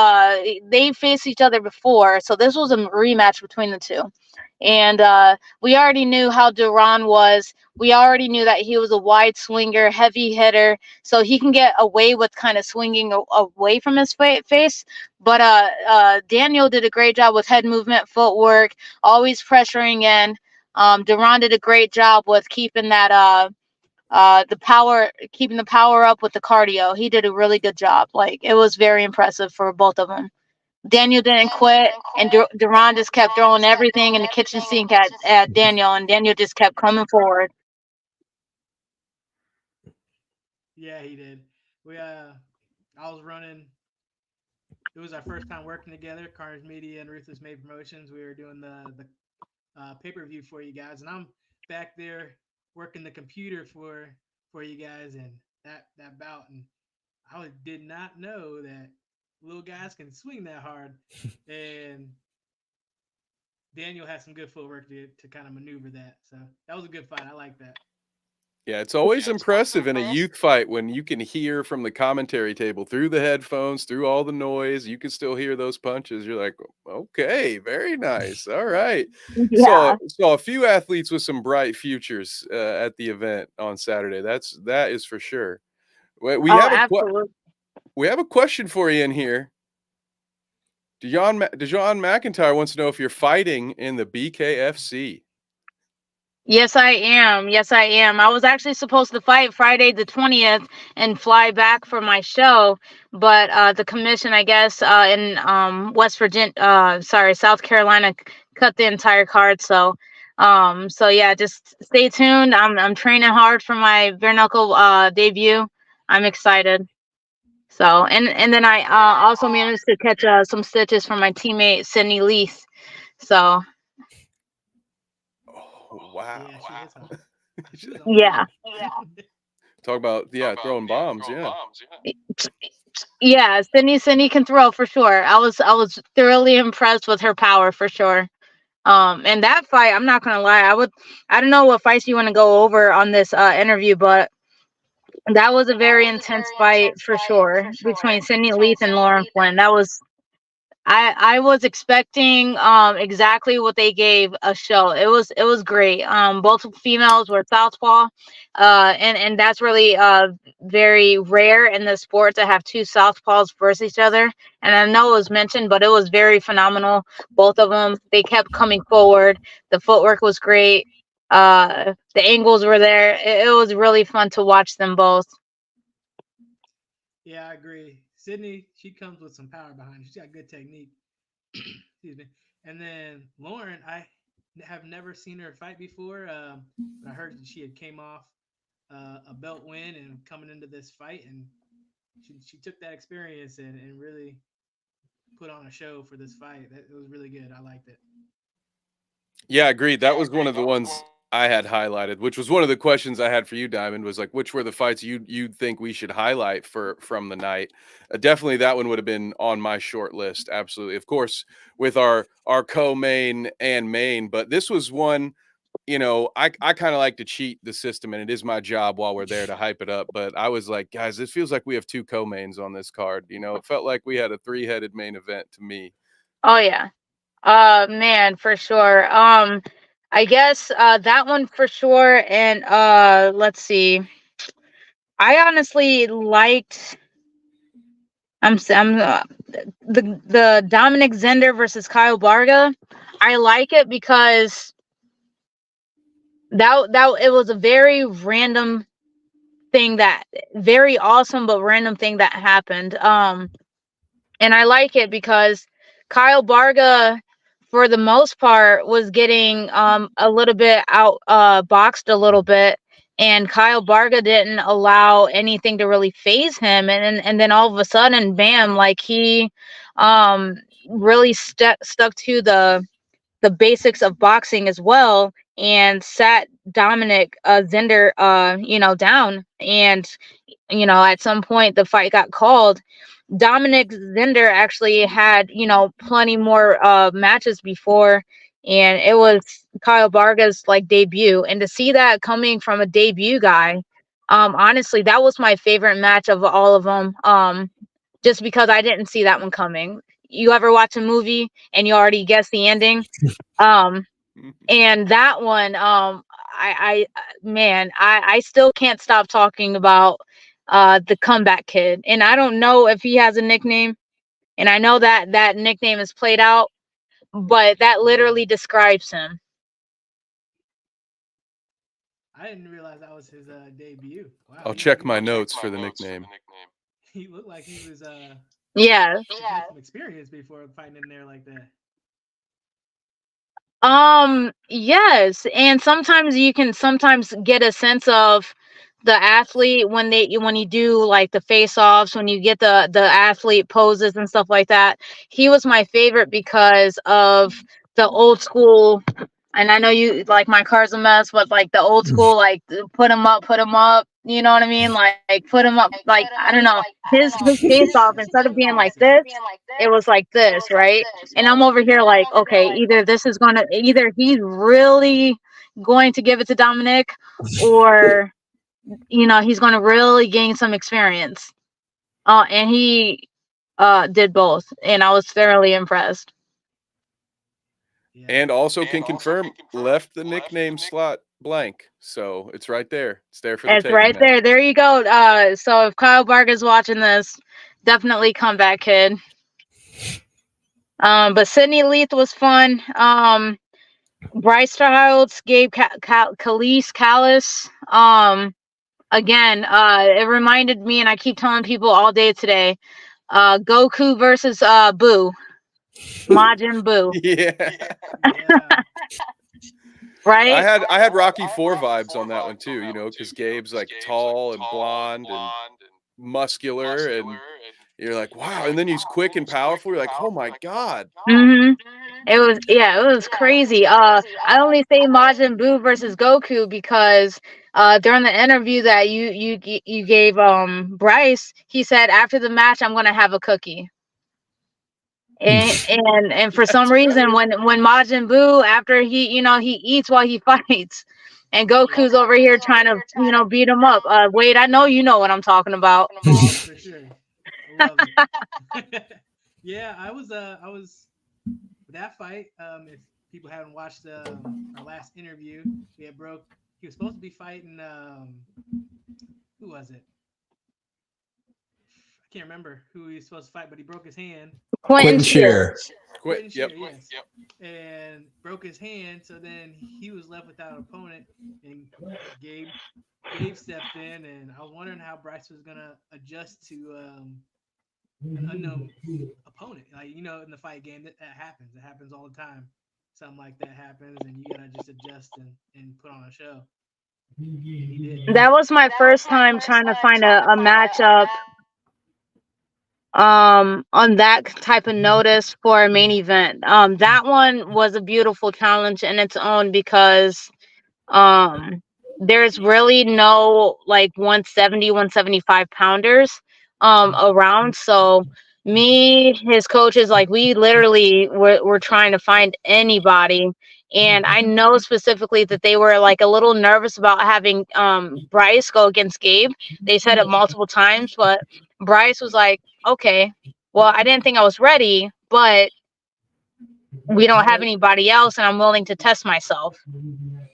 they faced each other before, so this was a rematch between the two. And we already knew how Duran was. We already knew that he was a wide swinger, heavy hitter, so he can get away with kind of swinging away from his face. But Daniel did a great job with head movement, footwork, always pressuring in. Duran did a great job with keeping that keeping the power up with the cardio. He did a really good job. Like, it was very impressive for both of them. Daniel didn't quit, and Duran just kept throwing everything in the kitchen sink at Daniel, and Daniel just kept coming forward. Yeah, he did. I was running. It was our first time working together, Carnage Media and Ruthless Made Promotions. We were doing the pay-per-view for you guys, and I'm back there working the computer for you guys and that bout, and I did not know that little guys can swing that hard, and Daniel had some good footwork to kind of maneuver that. So that was a good fight. I like that. Yeah, it's always impressive in a youth fight when you can hear from the commentary table through the headphones, through all the noise, you can still hear those punches. You're like, okay, very nice. All right. Yeah. Saw a few athletes with some bright futures at the event on Saturday. That is for sure. We have absolutely. We have a question for you in here. DeJohn McIntyre wants to know if you're fighting in the BKFC. Yes, I am. Yes, I am. I was actually supposed to fight Friday the 20th and fly back for my show, but the commission, I guess, in South Carolina, cut the entire card. So yeah, just stay tuned. I'm training hard for my bare knuckle debut. I'm excited. So and then I also managed to catch some stitches from my teammate Sydney Leith. So. Oh, wow. Yeah, she hits hard. Yeah. Talk about throwing bombs. Yeah, Sydney can throw for sure. I was thoroughly impressed with her power for sure. And that fight, I'm not gonna lie, I don't know what fights you want to go over on this interview, but that was a very intense fight for sure between Sydney Leith and Lauren Flynn. I was expecting exactly what they gave a show. It was great. Both females were southpaw, and that's really very rare in the sport to have two southpaws versus each other. And I know it was mentioned, but it was very phenomenal. Both of them, they kept coming forward. The footwork was great. The angles were there. It was really fun to watch them both. Yeah, I agree. Sydney, she comes with some power behind her. She's got good technique. Excuse me. And then Lauren, I have never seen her fight before, but I heard that she had came off a belt win and coming into this fight, and she took that experience and really put on a show for this fight. It was really good. I liked it. Yeah, agreed. That was one of the ones I had highlighted, which was one of the questions I had for you, Diamond, was like, which were the fights you'd think we should highlight from the night? Definitely that one would have been on my short list. Absolutely. Of course, with our co-main and main, but this was one, I kind of like to cheat the system, and it is my job while we're there to hype it up. But I was like, guys, this feels like we have two co-mains on this card. It felt like we had a three-headed main event to me. Oh yeah. Man, for sure. I guess that one for sure. And let's see. I honestly liked. I'm the Dominic Zender versus Kyle Barga. I like it because that it was a very random thing, that very awesome but random thing that happened. And I like it because Kyle Barga, for the most part, was getting a little bit out boxed a little bit, and Kyle Barga didn't allow anything to really phase him, and then all of a sudden, bam! Like he really stuck to the basics of boxing as well, and sat Dominic Zender down, and at some point the fight got called. Dominic Zender actually had, plenty more matches before, and it was Kyle Barga's like debut. And to see that coming from a debut guy, honestly, that was my favorite match of all of them. Just because I didn't see that one coming. You ever watch a movie and you already guess the ending? And that one, I still can't stop talking about the comeback kid. And I don't know if he has a nickname, and I know that nickname is played out, but that literally describes him. I didn't realize that was his debut. Wow. I'll check my notes for the nickname. He looked like he was Yeah. had some experience before fighting in there like that. Yes, and sometimes you can get a sense of the athlete when you do like the face-offs, when you get the athlete poses and stuff like that. He was my favorite because of the old school, and I know you like my car's a mess, but like the old school, like put him up, you know what I mean? Like put him up, like I don't know, his face off, instead of being like this, it was like this, right? And I'm over here like, okay, either he's really going to give it to Dominic, or he's gonna really gain some experience. And he did both, and I was thoroughly impressed. Yeah. And also can confirm left the nickname slot blank, so it's right there. It's there for the It's taking right now. there. There you go. So if Kyle Barga's watching this, definitely come back, kid. But Sydney Leith was fun. Bryce Childs gave Khalees Callis. Again, it reminded me, and I keep telling people all day today, Goku versus Boo. Majin Buu. Yeah. Right? I had Rocky 4 vibes on that one too, because Gabe's like tall and blonde and muscular, and you're like, wow. And then he's quick and powerful. You're like, oh my God. Mm-hmm. It was crazy. I only say Majin Buu versus Goku because during the interview that you gave Bryce, he said after the match I'm gonna have a cookie. And for some reason when Majin Buu, after he eats while he fights, and Goku's over here trying to beat him up. Wade, I know you know what I'm talking about. For sure. Love it. Yeah, I was that fight. If people haven't watched our last interview, we had broke. He was supposed to be fighting. Who was it? I can't remember who he was supposed to fight, but he broke his hand. Quentin Quentin Shear. Shear. Quentin Yep. Shear, yes. And broke his hand, so then he was left without an opponent, and Gabe stepped in, and I was wondering how Bryce was gonna adjust to an unknown opponent. Like in the fight game, that happens. It happens all the time. Something like that happens, and you gotta just adjust and put on a show. And he did. That was my first time trying to find a matchup on that type of notice for a main event. That one was a beautiful challenge in its own because there's really no like 170 175 pounders around. So me, his coaches, like we literally were trying to find anybody. And I know specifically that they were like a little nervous about having Bryce go against Gabe. They said it multiple times, but Bryce was like, okay, well, I didn't think I was ready, but we don't have anybody else and I'm willing to test myself.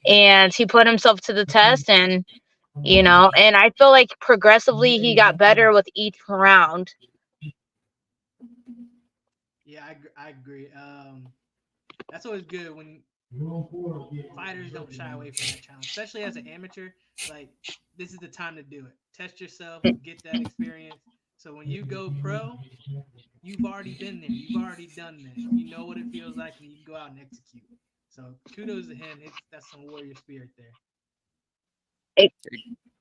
And he put himself to the test, and and I feel like progressively he got better with each round. Yeah, I agree. That's always good when fighters don't shy away from that challenge, especially as an amateur. Like this is the time to do it. Test yourself, get that experience. So when you go pro, you've already been there. You've already done that. You know what it feels like, and you can go out and execute. So kudos to him. That's some warrior spirit there.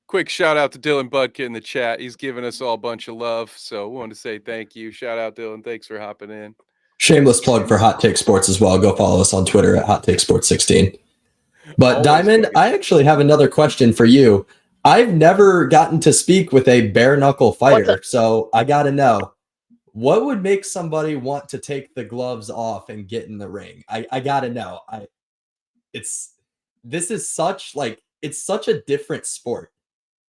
Quick shout out to Dylan Budke in the chat. He's giving us all a bunch of love. So we want to say thank you. Shout out, Dylan. Thanks for hopping in. Shameless plug for Hot Take Sports as well. Go follow us on Twitter at Hot Take Sports 16. But Always Diamond, good. I actually have another question for you. I've never gotten to speak with a bare knuckle fighter, so I got to know, what would make somebody want to take the gloves off and get in the ring? I got to know. It's such a different sport.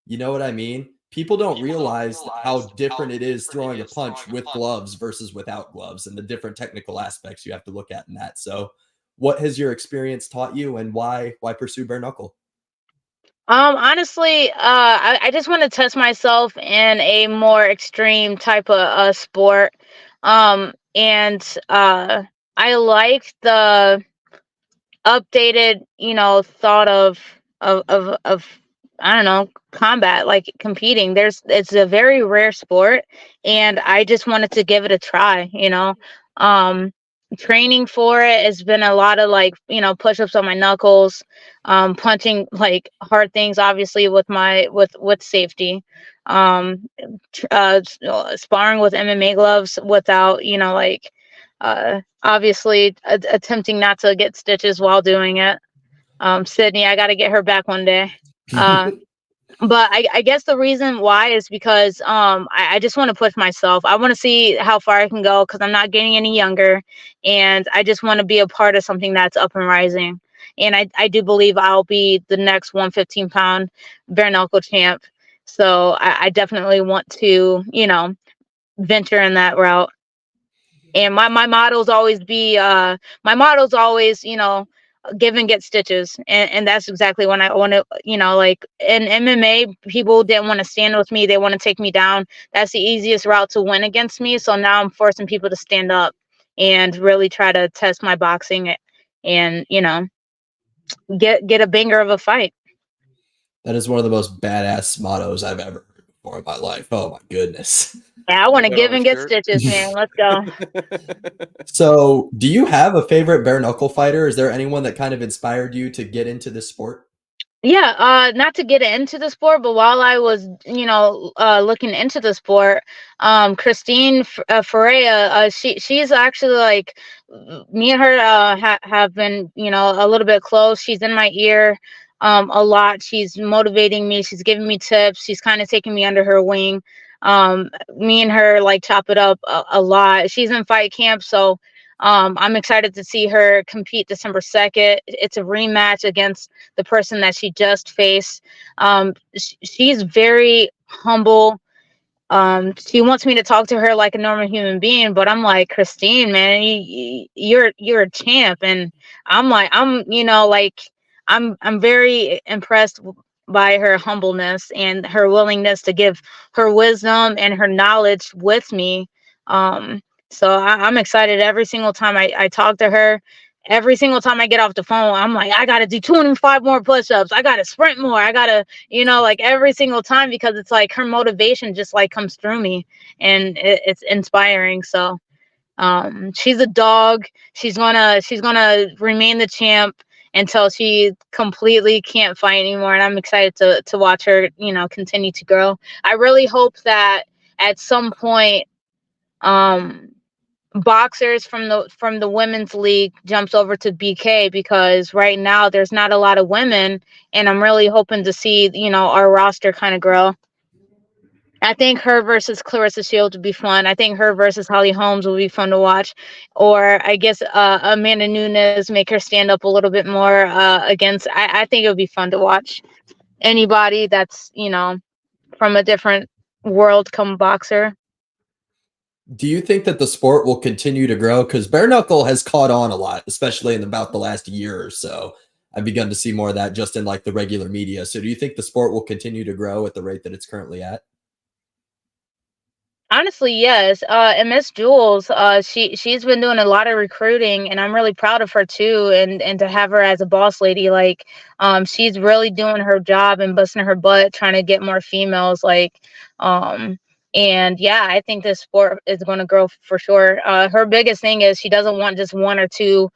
You know what I mean? People don't realize how different it is throwing a punch with gloves versus without gloves, and the different technical aspects you have to look at in that. So what has your experience taught you, and why pursue bare knuckle? Honestly, I just want to test myself in a more extreme type of sport. And I like the updated, thought of I don't know, combat, like competing. It's a very rare sport, and I just wanted to give it a try. Training for it has been a lot of like push-ups on my knuckles, punching like hard things, obviously with my with safety, sparring with MMA gloves without obviously attempting not to get stitches while doing it. Sydney, I got to get her back one day. But I guess the reason why is because I just want to push myself. I want to see how far I can go because I'm not getting any younger, and I just want to be a part of something that's up and rising. And I do believe I'll be the next 115-pound bare knuckle champ. So I definitely want to, venture in that route. And my motto's always give and get stitches, and that's exactly when I want to, like in MMA, people didn't want to stand with me, they want to take me down. That's the easiest route to win against me, so now I'm forcing people to stand up and really try to test my boxing and get a banger of a fight. That is one of the most badass mottos I've ever heard before in my life. Oh my goodness. Yeah, I want to give and get stitches, man. Let's go. So, do you have a favorite bare knuckle fighter? Is there anyone that kind of inspired you to get into this sport? Yeah, not to get into the sport, but while I was, looking into the sport, Christine Ferreira, she's actually like, me and her have been, a little bit close. She's in my ear a lot. She's motivating me. She's giving me tips. She's kind of taking me under her wing. Me and her like chop it up a lot. She's in fight camp, so I'm excited to see her compete December 2nd. It's a rematch against the person that she just faced. She's very humble, She wants me to talk to her like a normal human being, but I'm like, Christine, man, you're a champ, and I'm like, like, I'm very impressed by her humbleness and her willingness to give her wisdom and her knowledge with me. Um, I'm excited every single time I talk to her. Every single time I get off the phone, I'm like, I gotta do 25 more push-ups. I gotta sprint more. I gotta, like every single time, because it's like her motivation just like comes through me, and it's inspiring. So she's a dog. She's gonna remain the champ until she completely can't fight anymore, and I'm excited to watch her continue to grow. I really hope that at some point um boxers from the women's league jumps over to BK, because right now there's not a lot of women, and I'm really hoping to see our roster kind of grow. I think her versus Clarissa Shields would be fun. I think her versus Holly Holmes will be fun to watch. Or I guess Amanda Nunes, make her stand up a little bit more against. I think it would be fun to watch anybody that's from a different world come boxer. Do you think that the sport will continue to grow? Because bare knuckle has caught on a lot, especially in about the last year or so. I've begun to see more of that just in like the regular media. So do you think the sport will continue to grow at the rate that it's currently at? Honestly, yes. And Miss Jules, she's been doing a lot of recruiting, and I'm really proud of her too. And to have her as a boss lady, like, she's really doing her job and busting her butt trying to get more females. Like, and yeah, I think this sport is going to grow for sure. Her biggest thing is she doesn't want just one or two,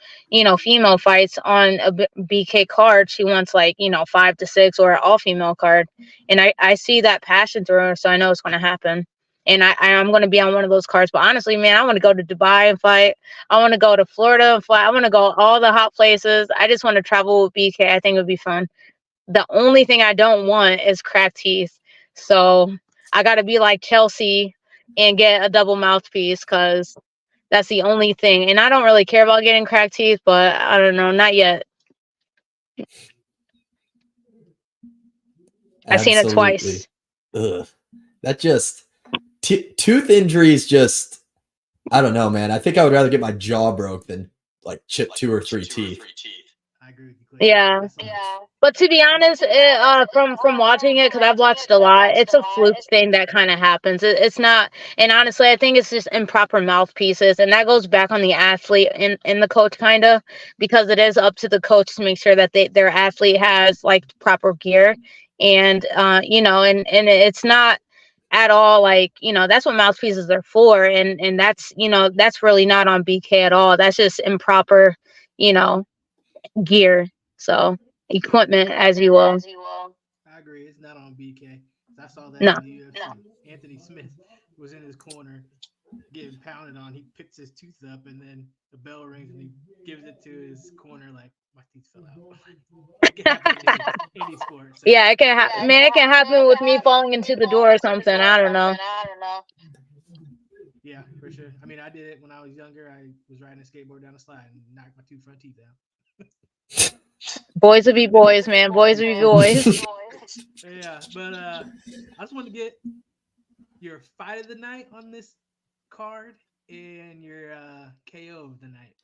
female fights on a BK card. She wants 5 to 6 or an all female card, and I see that passion through her, so I know it's going to happen. And I'm going to be on one of those cards. But honestly, man, I want to go to Dubai and fight. I want to go to Florida and fight. I want to go all the hot places. I just want to travel with BK. I think it would be fun. The only thing I don't want is cracked teeth. So I got to be like Chelsea and get a double mouthpiece, because that's the only thing. And I don't really care about getting cracked teeth, but I don't know. Not yet. I've seen it twice. Ugh. That just... tooth injuries just, I don't know, man. I think I would rather get my jaw broke than like chip 2 or 3 teeth. I agree with you, Clay. Yeah. But to be honest, from watching it, because I've watched a lot, it's a fluke thing that kind of happens. It's not, and honestly, I think it's just improper mouthpieces, and that goes back on the athlete and the coach, kind of, because it is up to the coach to make sure that their athlete has like proper gear, and and it's not at all that's what mouthpieces are for, and that's really not on BK at all. That's just improper gear, so equipment, as you will. I agree. It's not on BK. I saw that No. in the UFC. Anthony Smith was in his corner getting pounded on. He picks his tooth up, and then the bell rings, and he gives it to his corner like, my teeth fell out. It can happen in any sport. So. Yeah, it can happen. Man, it can happen with me falling into the door or something. I don't know. Yeah, for sure. I mean, I did it when I was younger. I was riding a skateboard down a slide and knocked my 2 front teeth out. Boys will be boys, man. Boys will be boys. Yeah, but I just want to get your fight of the night on this card and your KO of the night.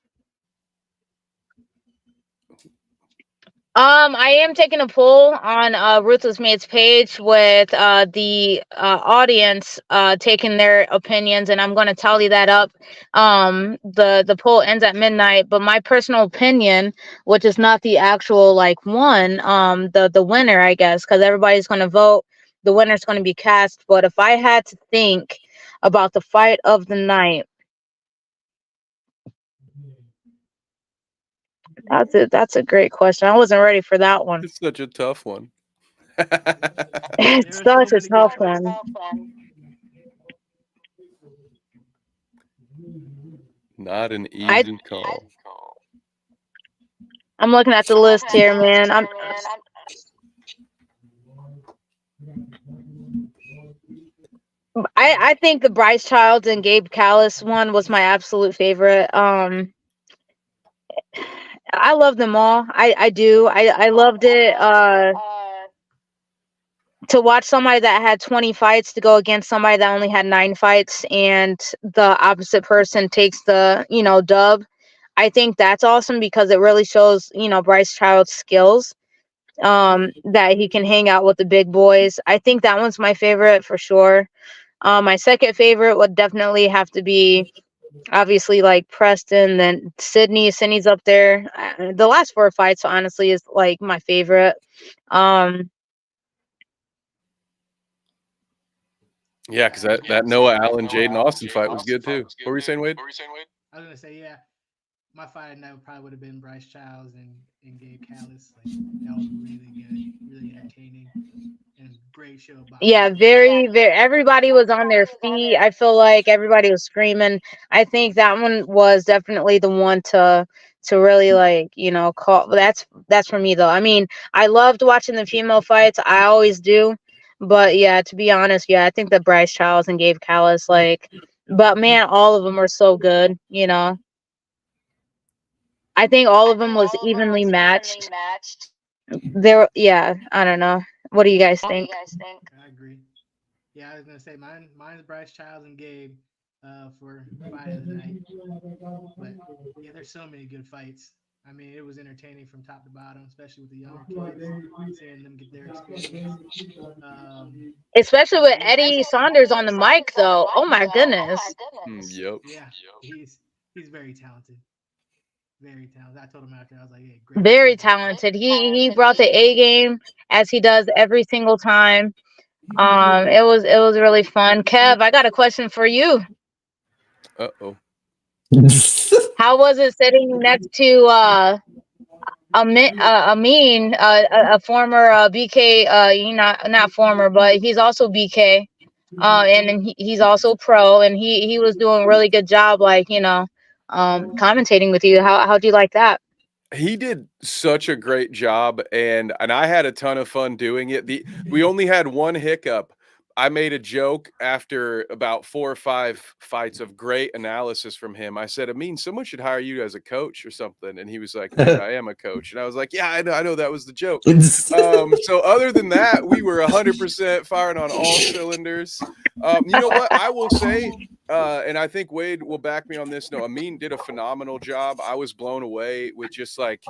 I am taking a poll on Ruthless Mate's page with the audience taking their opinions, and I'm going to tally that up. The poll ends at midnight, but my personal opinion, which is not the actual one, the winner, I guess, because everybody's going to vote, the winner's going to be cast. But if I had to think about the fight of the night, that's a great question. I wasn't ready for that one. It's such a tough one. It's such a tough one. Not an easy call. I'm looking at the list here, man. I think the Bryce Childs and Gabe Callis one was my absolute favorite. I love them all. I do. I loved it. to watch somebody that had 20 fights to go against somebody that only had 9 fights, and the opposite person takes the, dub. I think that's awesome because it really shows, Bryce Child's skills, that he can hang out with the big boys. I think that one's my favorite for sure. My second favorite would definitely have to be obviously like Preston, then Sydney. Sydney's up there. The last 4 fights, honestly, is like my favorite. Yeah, because that Noah Allen, Jaden Austin fight was good too. What were you saying, Wade? I was gonna say, yeah, my fight at night probably would have been Bryce Childs and Gabe Callis. Like that was really good, really entertaining, and great show of boxing. Yeah, very, very. Everybody was on their feet. I feel like everybody was screaming. I think that one was definitely the one to really like, call. That's for me though. I mean, I loved watching the female fights. I always do. But yeah, to be honest, yeah, I think that Bryce Charles and Gabe Callis, like, but man, all of them are so good. I think all of them was evenly matched. Yeah, I don't know. What do you guys think? I agree. Yeah, I was gonna say mine's Bryce Childs and Gabe for fight of the night. But yeah, there's so many good fights. I mean, it was entertaining from top to bottom, especially with the younger kids, seeing them get their experience. Especially with Eddie Saunders on the mic, though. Oh my goodness. Yep. Yeah, he's very talented. Very talented. I told him after, I was like, "Hey, great." Very talented. He brought the A game as he does every single time. It was really fun. Kev, I got a question for you. Uh-oh. How was it sitting next to Amin, a former BK, not former, but he's also BK, and then he's also pro, and he was doing a really good job, like commentating with you. How do you like that? He did such a great job, and I had a ton of fun doing it. We only had one hiccup. I made a joke after about 4 or 5 fights of great analysis from him. I said, "Amin, someone should hire you as a coach or something." And he was like, "Dude, I am a coach." And I was like, "Yeah, I know that was the joke." So other than that, we were 100% firing on all cylinders. You know what? I will say, and I think Wade will back me on this. No, Amin did a phenomenal job. I was blown away with just like,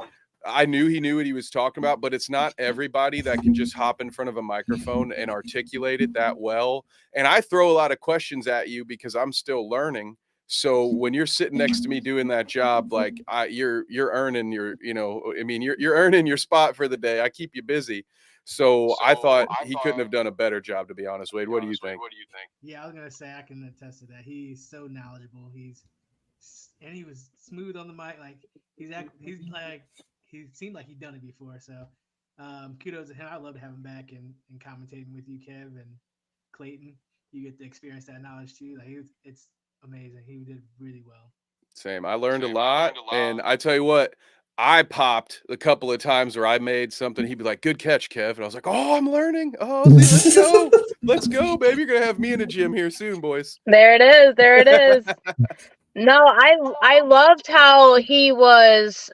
I knew he knew what he was talking about, but it's not everybody that can just hop in front of a microphone and articulate it that well. And I throw a lot of questions at you because I'm still learning. So when you're sitting next to me doing that job, like you're earning your, you're earning your spot for the day. I keep you busy. So I thought he couldn't have done a better job, to be honest. Wade, what do you think? Yeah, I was gonna say I can attest to that. He's so knowledgeable. And he was smooth on the mic. Like he's like he seemed like he'd done it before. So kudos to him. I'd love to have him back and commentating with you, Kev and Clayton. You get to experience that knowledge too. Like it's amazing. He did really well. Same. I learned a lot, and I tell you what, I popped a couple of times where I made something. He'd be like, "Good catch, Kev," and I was like, "Oh, I'm learning. Oh, let's go, let's go, baby. You're gonna have me in a gym here soon, boys." There it is. There it is. No, I loved how he was,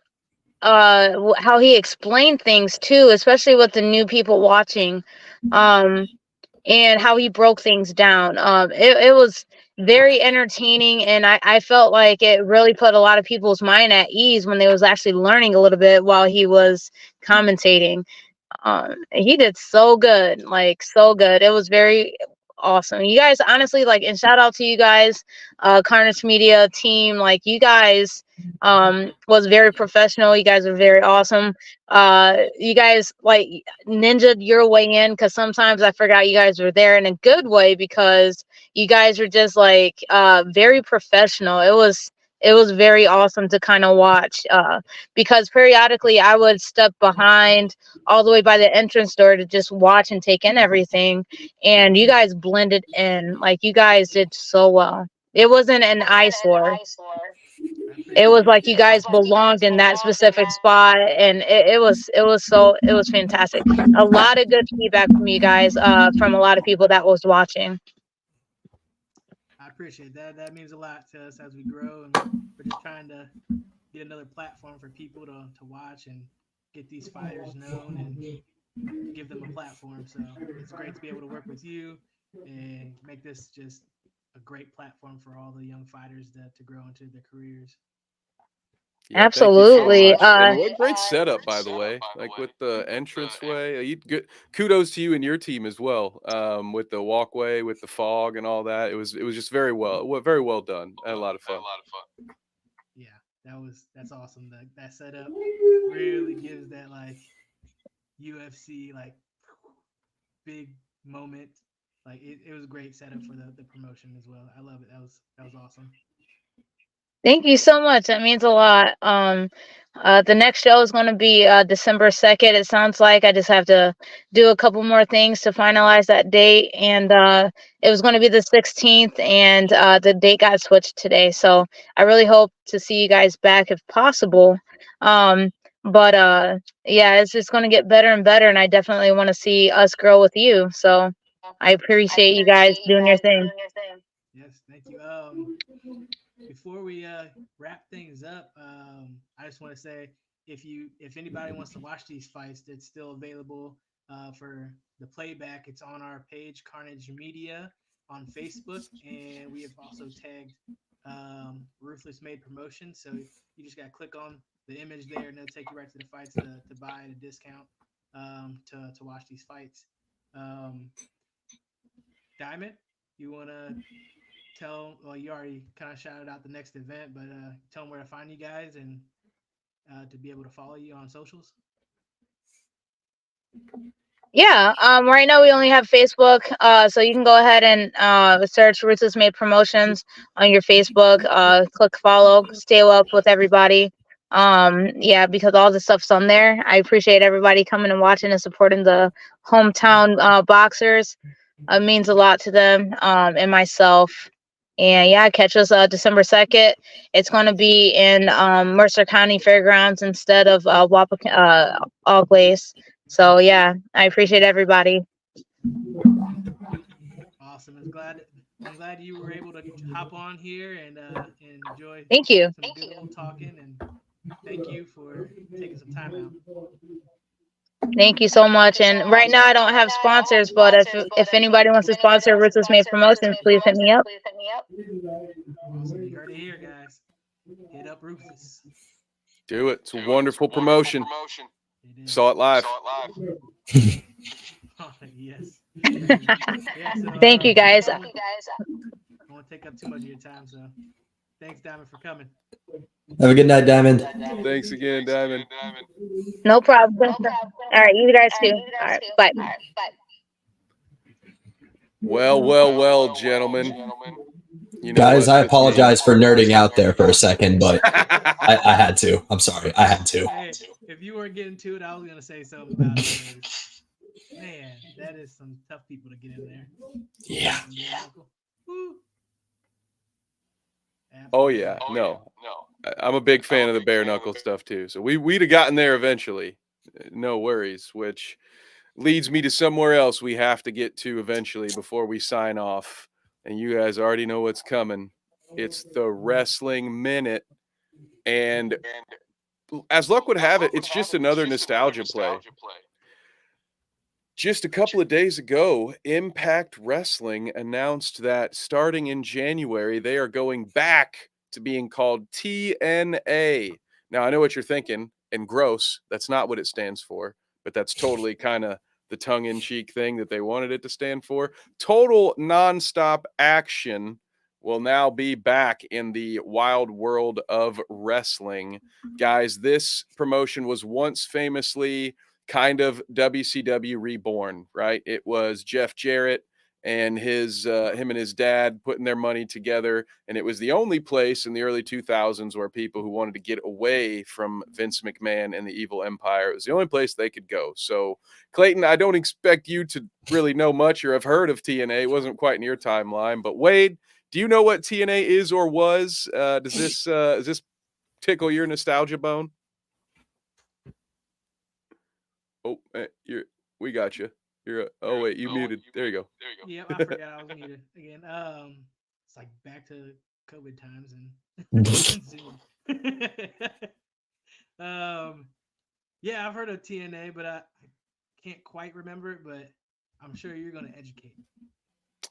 how he explained things too, especially with the new people watching, and how he broke things down. It was very entertaining, and I felt like it really put a lot of people's mind at ease when they was actually learning a little bit while he was commentating. He did so good, like so good. It was very awesome. You guys, honestly, like, and shout out to you guys, Carnage Media team. Like, you guys was very professional. You guys are very awesome. You guys like ninja'd your way in, because sometimes I forgot you guys were there in a good way, because you guys are just like very professional. It was very awesome to kind of watch, because periodically I would step behind all the way by the entrance door to just watch and take in everything, and you guys blended in. Like, you guys did so well. It wasn't an eyesore. It was like you guys belonged in that specific spot, and it was fantastic. A lot of good feedback from you guys, from a lot of people that was watching. I appreciate that. That means a lot to us as we grow, and we're just trying to get another platform for people to watch and get these fighters known. And give them a platform. So it's great to be able to work with you and make this just a great platform for all the young fighters to grow into their careers. Yeah, thank you so Absolutely. much. And what great setup, by the way, like with the entranceway. Kudos to you and your team as well. With the walkway, with the fog and all that. It was just very well done. I had a lot of fun. Yeah, that's awesome. That setup really gives that like UFC like big moment. Like it was a great setup for the promotion as well. I love it. That was awesome. Thank you so much. That means a lot. The next show is going to be December 2nd. It sounds like I just have to do a couple more things to finalize that date. And it was going to be the 16th, and the date got switched today. So I really hope to see you guys back if possible. But yeah, it's just going to get better and better. And I definitely want to see us grow with you. So I appreciate you guys doing your thing. Yes, thank you. Before we wrap things up, I just want to say if anybody wants to watch these fights, it's still available for the playback. It's on our page, Carnage Media, on Facebook, and we have also tagged Ruthless Made Promotion. So you just got to click on the image there, and it'll take you right to the fights to buy at a discount to watch these fights. Diamond, you want to tell, well, you already kind of shouted out the next event, but tell them where to find you guys and to be able to follow you on socials. Yeah, right now we only have Facebook, so you can go ahead and search Ruthless Made Promotions on your Facebook. Click follow, stay up with everybody. Yeah, because all the stuff's on there. I appreciate everybody coming and watching and supporting the hometown boxers. It means a lot to them and myself. And yeah, catch us December 2nd. It's going to be in Mercer County Fairgrounds instead of All Glaze. So yeah, I appreciate everybody. Awesome. I'm glad you were able to hop on here and enjoy Thank you. some good old talking. And thank you for taking some time out. Thank you so much. And right now I don't have sponsors, but if anybody wants to sponsor Ruthless Made Promotions, please hit me up. Awesome. You heard it here, guys. Hit up Ruthless. Do it. It's a wonderful promotion. It is. Saw it live. Oh, yes. Yeah, so, Thank you guys. I don't want to take up too much of your time, so thanks, Diamond, for coming. Have a good night, Diamond. Thanks again, Diamond. No problem. All right, you guys too. All right, bye. Well, gentlemen. You know Guys, what I this apologize for nerding out there for a second, but means. I had to. I'm sorry. I had to. Hey, if you weren't getting to it, I was going to say something about it. Man, that is some tough people to get in there. Yeah. Woo. Oh yeah, no. I'm a big fan of the bare knuckle stuff too. So we'd have gotten there eventually. No worries. Which leads me to somewhere else we have to get to eventually before we sign off. And you guys already know what's coming. It's the Wrestling Minute. And as luck would have it, it's just another nostalgia play. Just a couple of days ago, Impact Wrestling announced that starting in January, they are going back to being called TNA. Now, I know what you're thinking, and gross, that's not what it stands for, but that's totally kind of the tongue-in-cheek thing that they wanted it to stand for. Total Nonstop Action will now be back in the wild world of wrestling. Guys, this promotion was once famously kind of WCW reborn, right? It was Jeff Jarrett and him and his dad putting their money together, and it was the only place in the early 2000s where people who wanted to get away from Vince McMahon and the evil empire, it was the only place they could go. So Clayton, I don't expect you to really know much or have heard of TNA. It wasn't quite in your timeline, but Wade, do you know what TNA is or was? Does this tickle your nostalgia bone? Oh, we got you. Oh wait, you muted. There you go. Yeah, I forgot I was muted again. It's like back to COVID times and yeah, I've heard of TNA, but I can't quite remember it, but I'm sure you're gonna educate.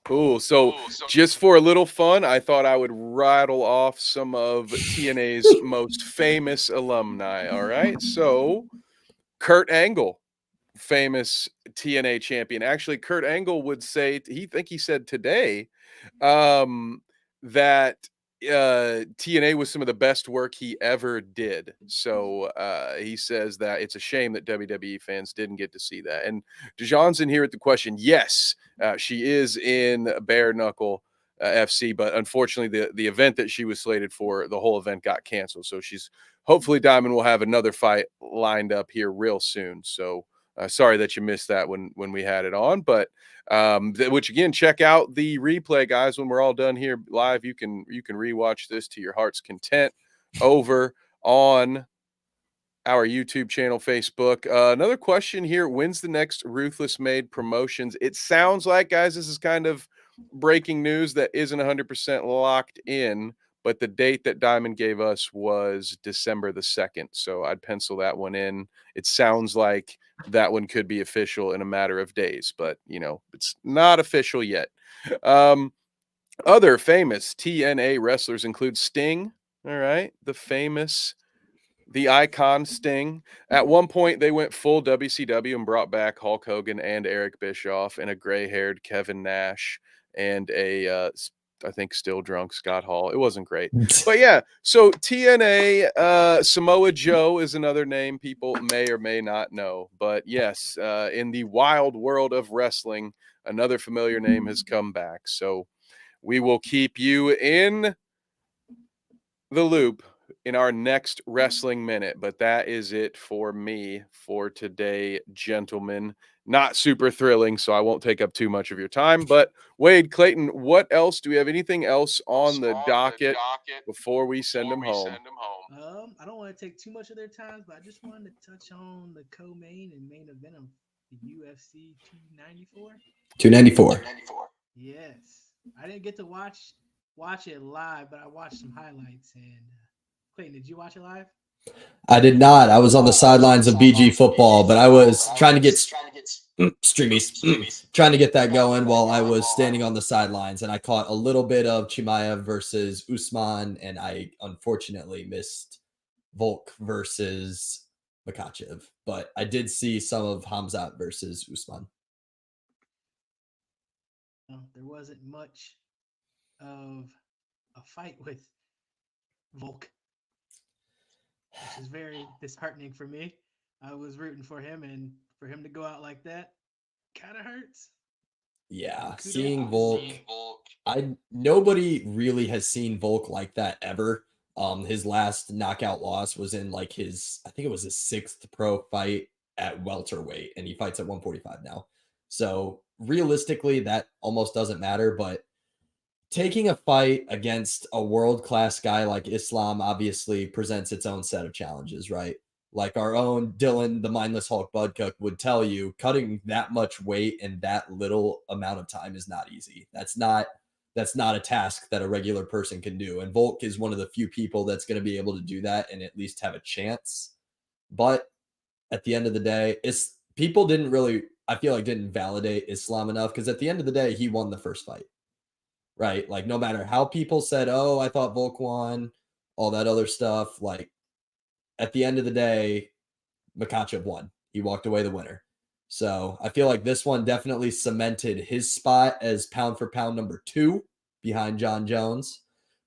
Cool. So just for a little fun, I thought I would rattle off some of TNA's most famous alumni. All right. So Kurt Angle, famous TNA champion. Actually, Kurt Angle would say he said today that TNA was some of the best work he ever did. So he says that it's a shame that WWE fans didn't get to see that. And Dijon's in here at the question. Yes, she is in Bare Knuckle FC, but unfortunately, the event that she was slated for, the whole event got canceled. So she's hopefully Diamond will have another fight lined up here real soon. So sorry that you missed that when we had it on, but which again, check out the replay, guys. When we're all done here live, you can rewatch this to your heart's content over on our YouTube channel, Facebook. Another question here: when's the next Ruthless Made promotions? It sounds like, guys, this is kind of breaking news that isn't 100% locked in, but the date that Diamond gave us was December the 2nd. So I'd pencil that one in. It sounds like that one could be official in a matter of days, but it's not official yet. Other famous TNA wrestlers include Sting. All right. The icon Sting. At one point, they went full WCW and brought back Hulk Hogan and Eric Bischoff and a gray-haired Kevin Nash and I think still drunk Scott Hall. It wasn't great. But yeah, so TNA, Samoa Joe is another name people may or may not know. But yes, in the wild world of wrestling, another familiar name has come back. So we will keep you in the loop in our next wrestling minute, but that is it for me for today, gentlemen. Not super thrilling, so I won't take up too much of your time. But Wade, Clayton, what else? Do we have anything else on the docket before we send them home? I don't want to take too much of their time, but I just wanted to touch on the co-main and main event of the UFC 294. 294. Yes, I didn't get to watch it live, but I watched some highlights. And Clayton, did you watch it live? I did not. I was on the sidelines of BG football, but I was trying to get streamies, trying to get that going while I was standing on the sidelines, and I caught a little bit of Chimaev versus Usman, and I unfortunately missed Volk versus Makachev, but I did see some of Hamzat versus Usman. There wasn't much of a fight with Volk, which is very disheartening for me. I was rooting for him, and for him to go out like that kind of hurts. Yeah, seeing Volk, nobody really has seen Volk like that ever. His last knockout loss was in I think it was his 6th pro fight at welterweight, and he fights at 145 now. So realistically, that almost doesn't matter, but taking a fight against a world-class guy like Islam obviously presents its own set of challenges, right? Like our own Dylan, the mindless Hulk Budcook, would tell you, cutting that much weight in that little amount of time is not easy. That's not a task that a regular person can do. And Volk is one of the few people that's going to be able to do that and at least have a chance. But at the end of the day, people didn't really, I feel like, didn't validate Islam enough, because at the end of the day, he won the first fight. Right? Like, no matter how people said, oh, I thought Volk won, all that other stuff, like, at the end of the day, Makachev won. He walked away the winner. So I feel like this one definitely cemented his spot as pound for pound number 2 behind John Jones.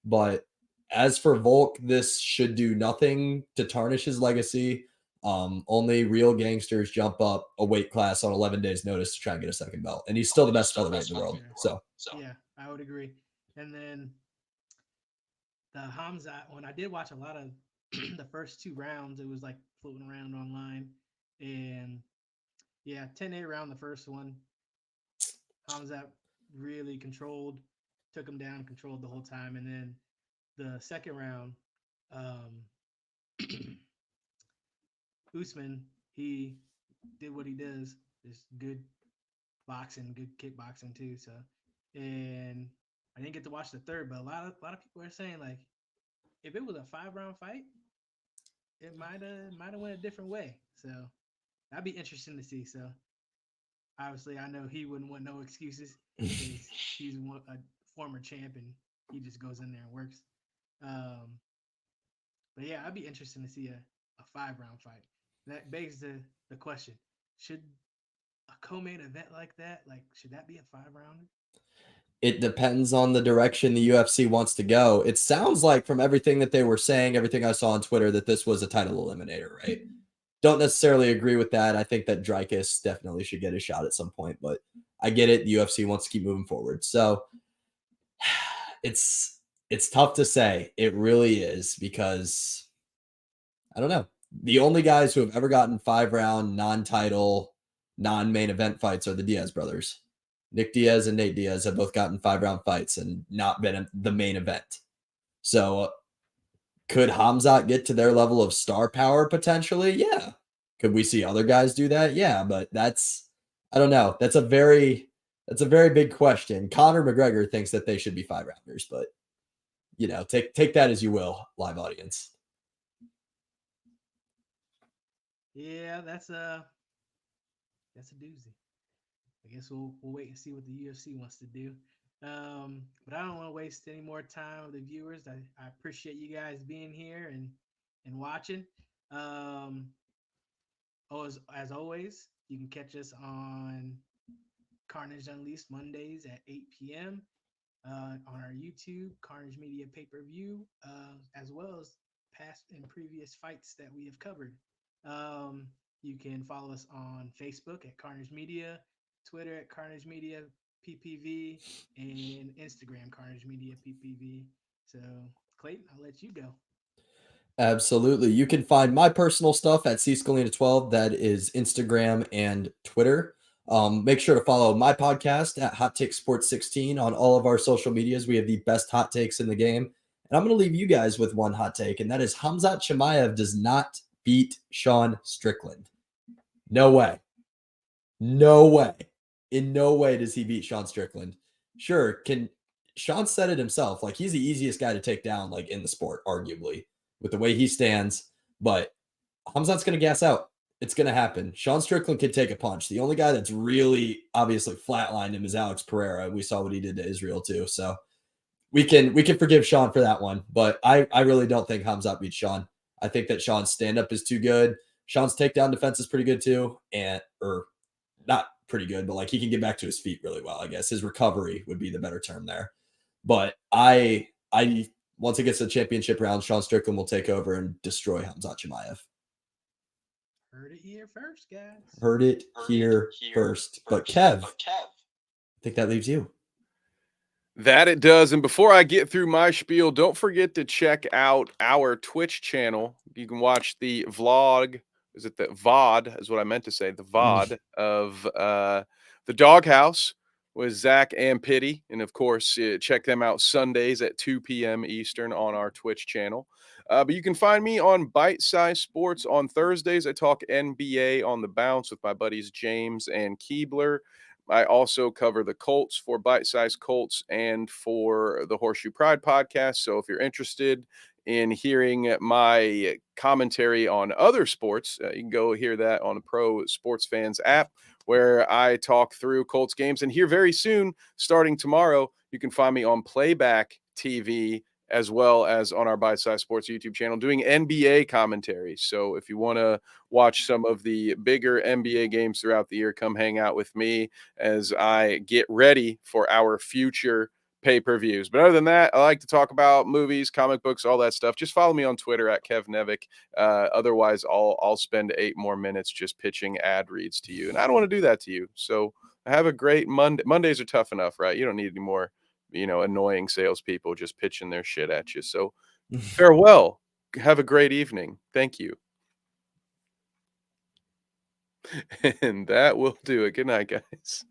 But as for Volk, this should do nothing to tarnish his legacy. Only real gangsters jump up a weight class on 11 days notice to try and get a second belt. And he's still the best featherweight in the world. So yeah, I would agree. And then the Hamzat one, I did watch a lot of the first 2 rounds. It was like floating around online. And yeah, 10-8 round, the first one. Hamzat really took him down, controlled the whole time. And then the second round, Usman, he did what he does. Just good boxing, good kickboxing too. So, and I didn't get to watch the third, but a lot of people are saying, like, if it was a 5-round fight, it might have went a different way. So that'd be interesting to see. So obviously, I know he wouldn't want no excuses because he's a former champ and he just goes in there and works. But yeah, I'd be interested to see a 5-round fight. That begs the question: should a co-main event like that, should that be a 5-rounder? It depends on the direction the UFC wants to go. It sounds like from everything that they were saying, everything I saw on Twitter, that this was a title eliminator, right? Don't necessarily agree with that. I think that Dreykus definitely should get a shot at some point, but I get it. The UFC wants to keep moving forward. So it's tough to say. It really is, because I don't know. The only guys who have ever gotten 5-round, non-title, non-main event fights are the Diaz brothers. Nick Diaz and Nate Diaz have both gotten 5-round fights and not been the main event. So could Hamzat get to their level of star power potentially? Yeah. Could we see other guys do that? Yeah, but I don't know. That's a very big question. Conor McGregor thinks that they should be 5-rounders, but take that as you will, live audience. Yeah, that's a doozy. I guess we'll wait and see what the UFC wants to do. But I don't want to waste any more time with the viewers. I appreciate you guys being here and watching. As always, you can catch us on Carnage Unleashed Mondays at 8 p.m. On our YouTube, Carnage Media pay-per-view, as well as past and previous fights that we have covered. You can follow us on Facebook at Carnage Media, Twitter at Carnage Media PPV, and Instagram Carnage Media PPV. So, Clayton, I'll let you go. Absolutely. You can find my personal stuff at cscalina12. That is Instagram and Twitter. Make sure to follow my podcast at Hot Take Sports 16 on all of our social medias. We have the best hot takes in the game. And I'm going to leave you guys with one hot take, and that is Hamzat Chimaev does not beat Sean Strickland. No way. No way. In no way does he beat Sean Strickland. Sure, Sean said it himself. He's the easiest guy to take down, in the sport, arguably, with the way he stands. But Hamzat's going to gas out. It's going to happen. Sean Strickland can take a punch. The only guy that's really obviously flatlined him is Alex Pereira. We saw what he did to Israel too. So we can forgive Sean for that one. But I really don't think Hamzat beats Sean. I think that Sean's stand-up is too good. Sean's takedown defense is pretty good too. Or not pretty good, but he can get back to his feet really well, I guess. His recovery would be the better term there. But I once it gets to the championship round, Sean Strickland will take over and destroy Hamzat Chimaev. Heard it here first, guys. Heard it here first. But Kev, I think that leaves you. That it does. And before I get through my spiel, don't forget to check out our Twitch channel. You can watch the vlog. Is it the VOD is what I meant to say. The VOD of the Doghouse with Zach and Pitty. And of course, check them out Sundays at 2 p.m. Eastern on our Twitch channel. But you can find me on Bite Size Sports on Thursdays. I talk NBA on the bounce with my buddies James and Keebler. I also cover the Colts for Bite Size Colts and for the Horseshoe Pride podcast. So if you're interested in hearing my commentary on other sports, you can go hear that on the Pro Sports Fans app, where I talk through Colts games. And here very soon, starting tomorrow, you can find me on Playback TV as well as on our Bite Size Sports YouTube channel doing NBA commentary. So if you want to watch some of the bigger NBA games throughout the year, come hang out with me as I get ready for our future pay-per-views. But other than that, I like to talk about movies, comic books, all that stuff. Just follow me on Twitter at Kev Nevick. Otherwise, I'll spend 8 more minutes just pitching ad reads to you. And I don't want to do that to you. So have a great Monday. Mondays are tough enough, right? You don't need any more annoying salespeople just pitching their shit at you. So farewell. Have a great evening. Thank you. And that will do it. Good night, guys.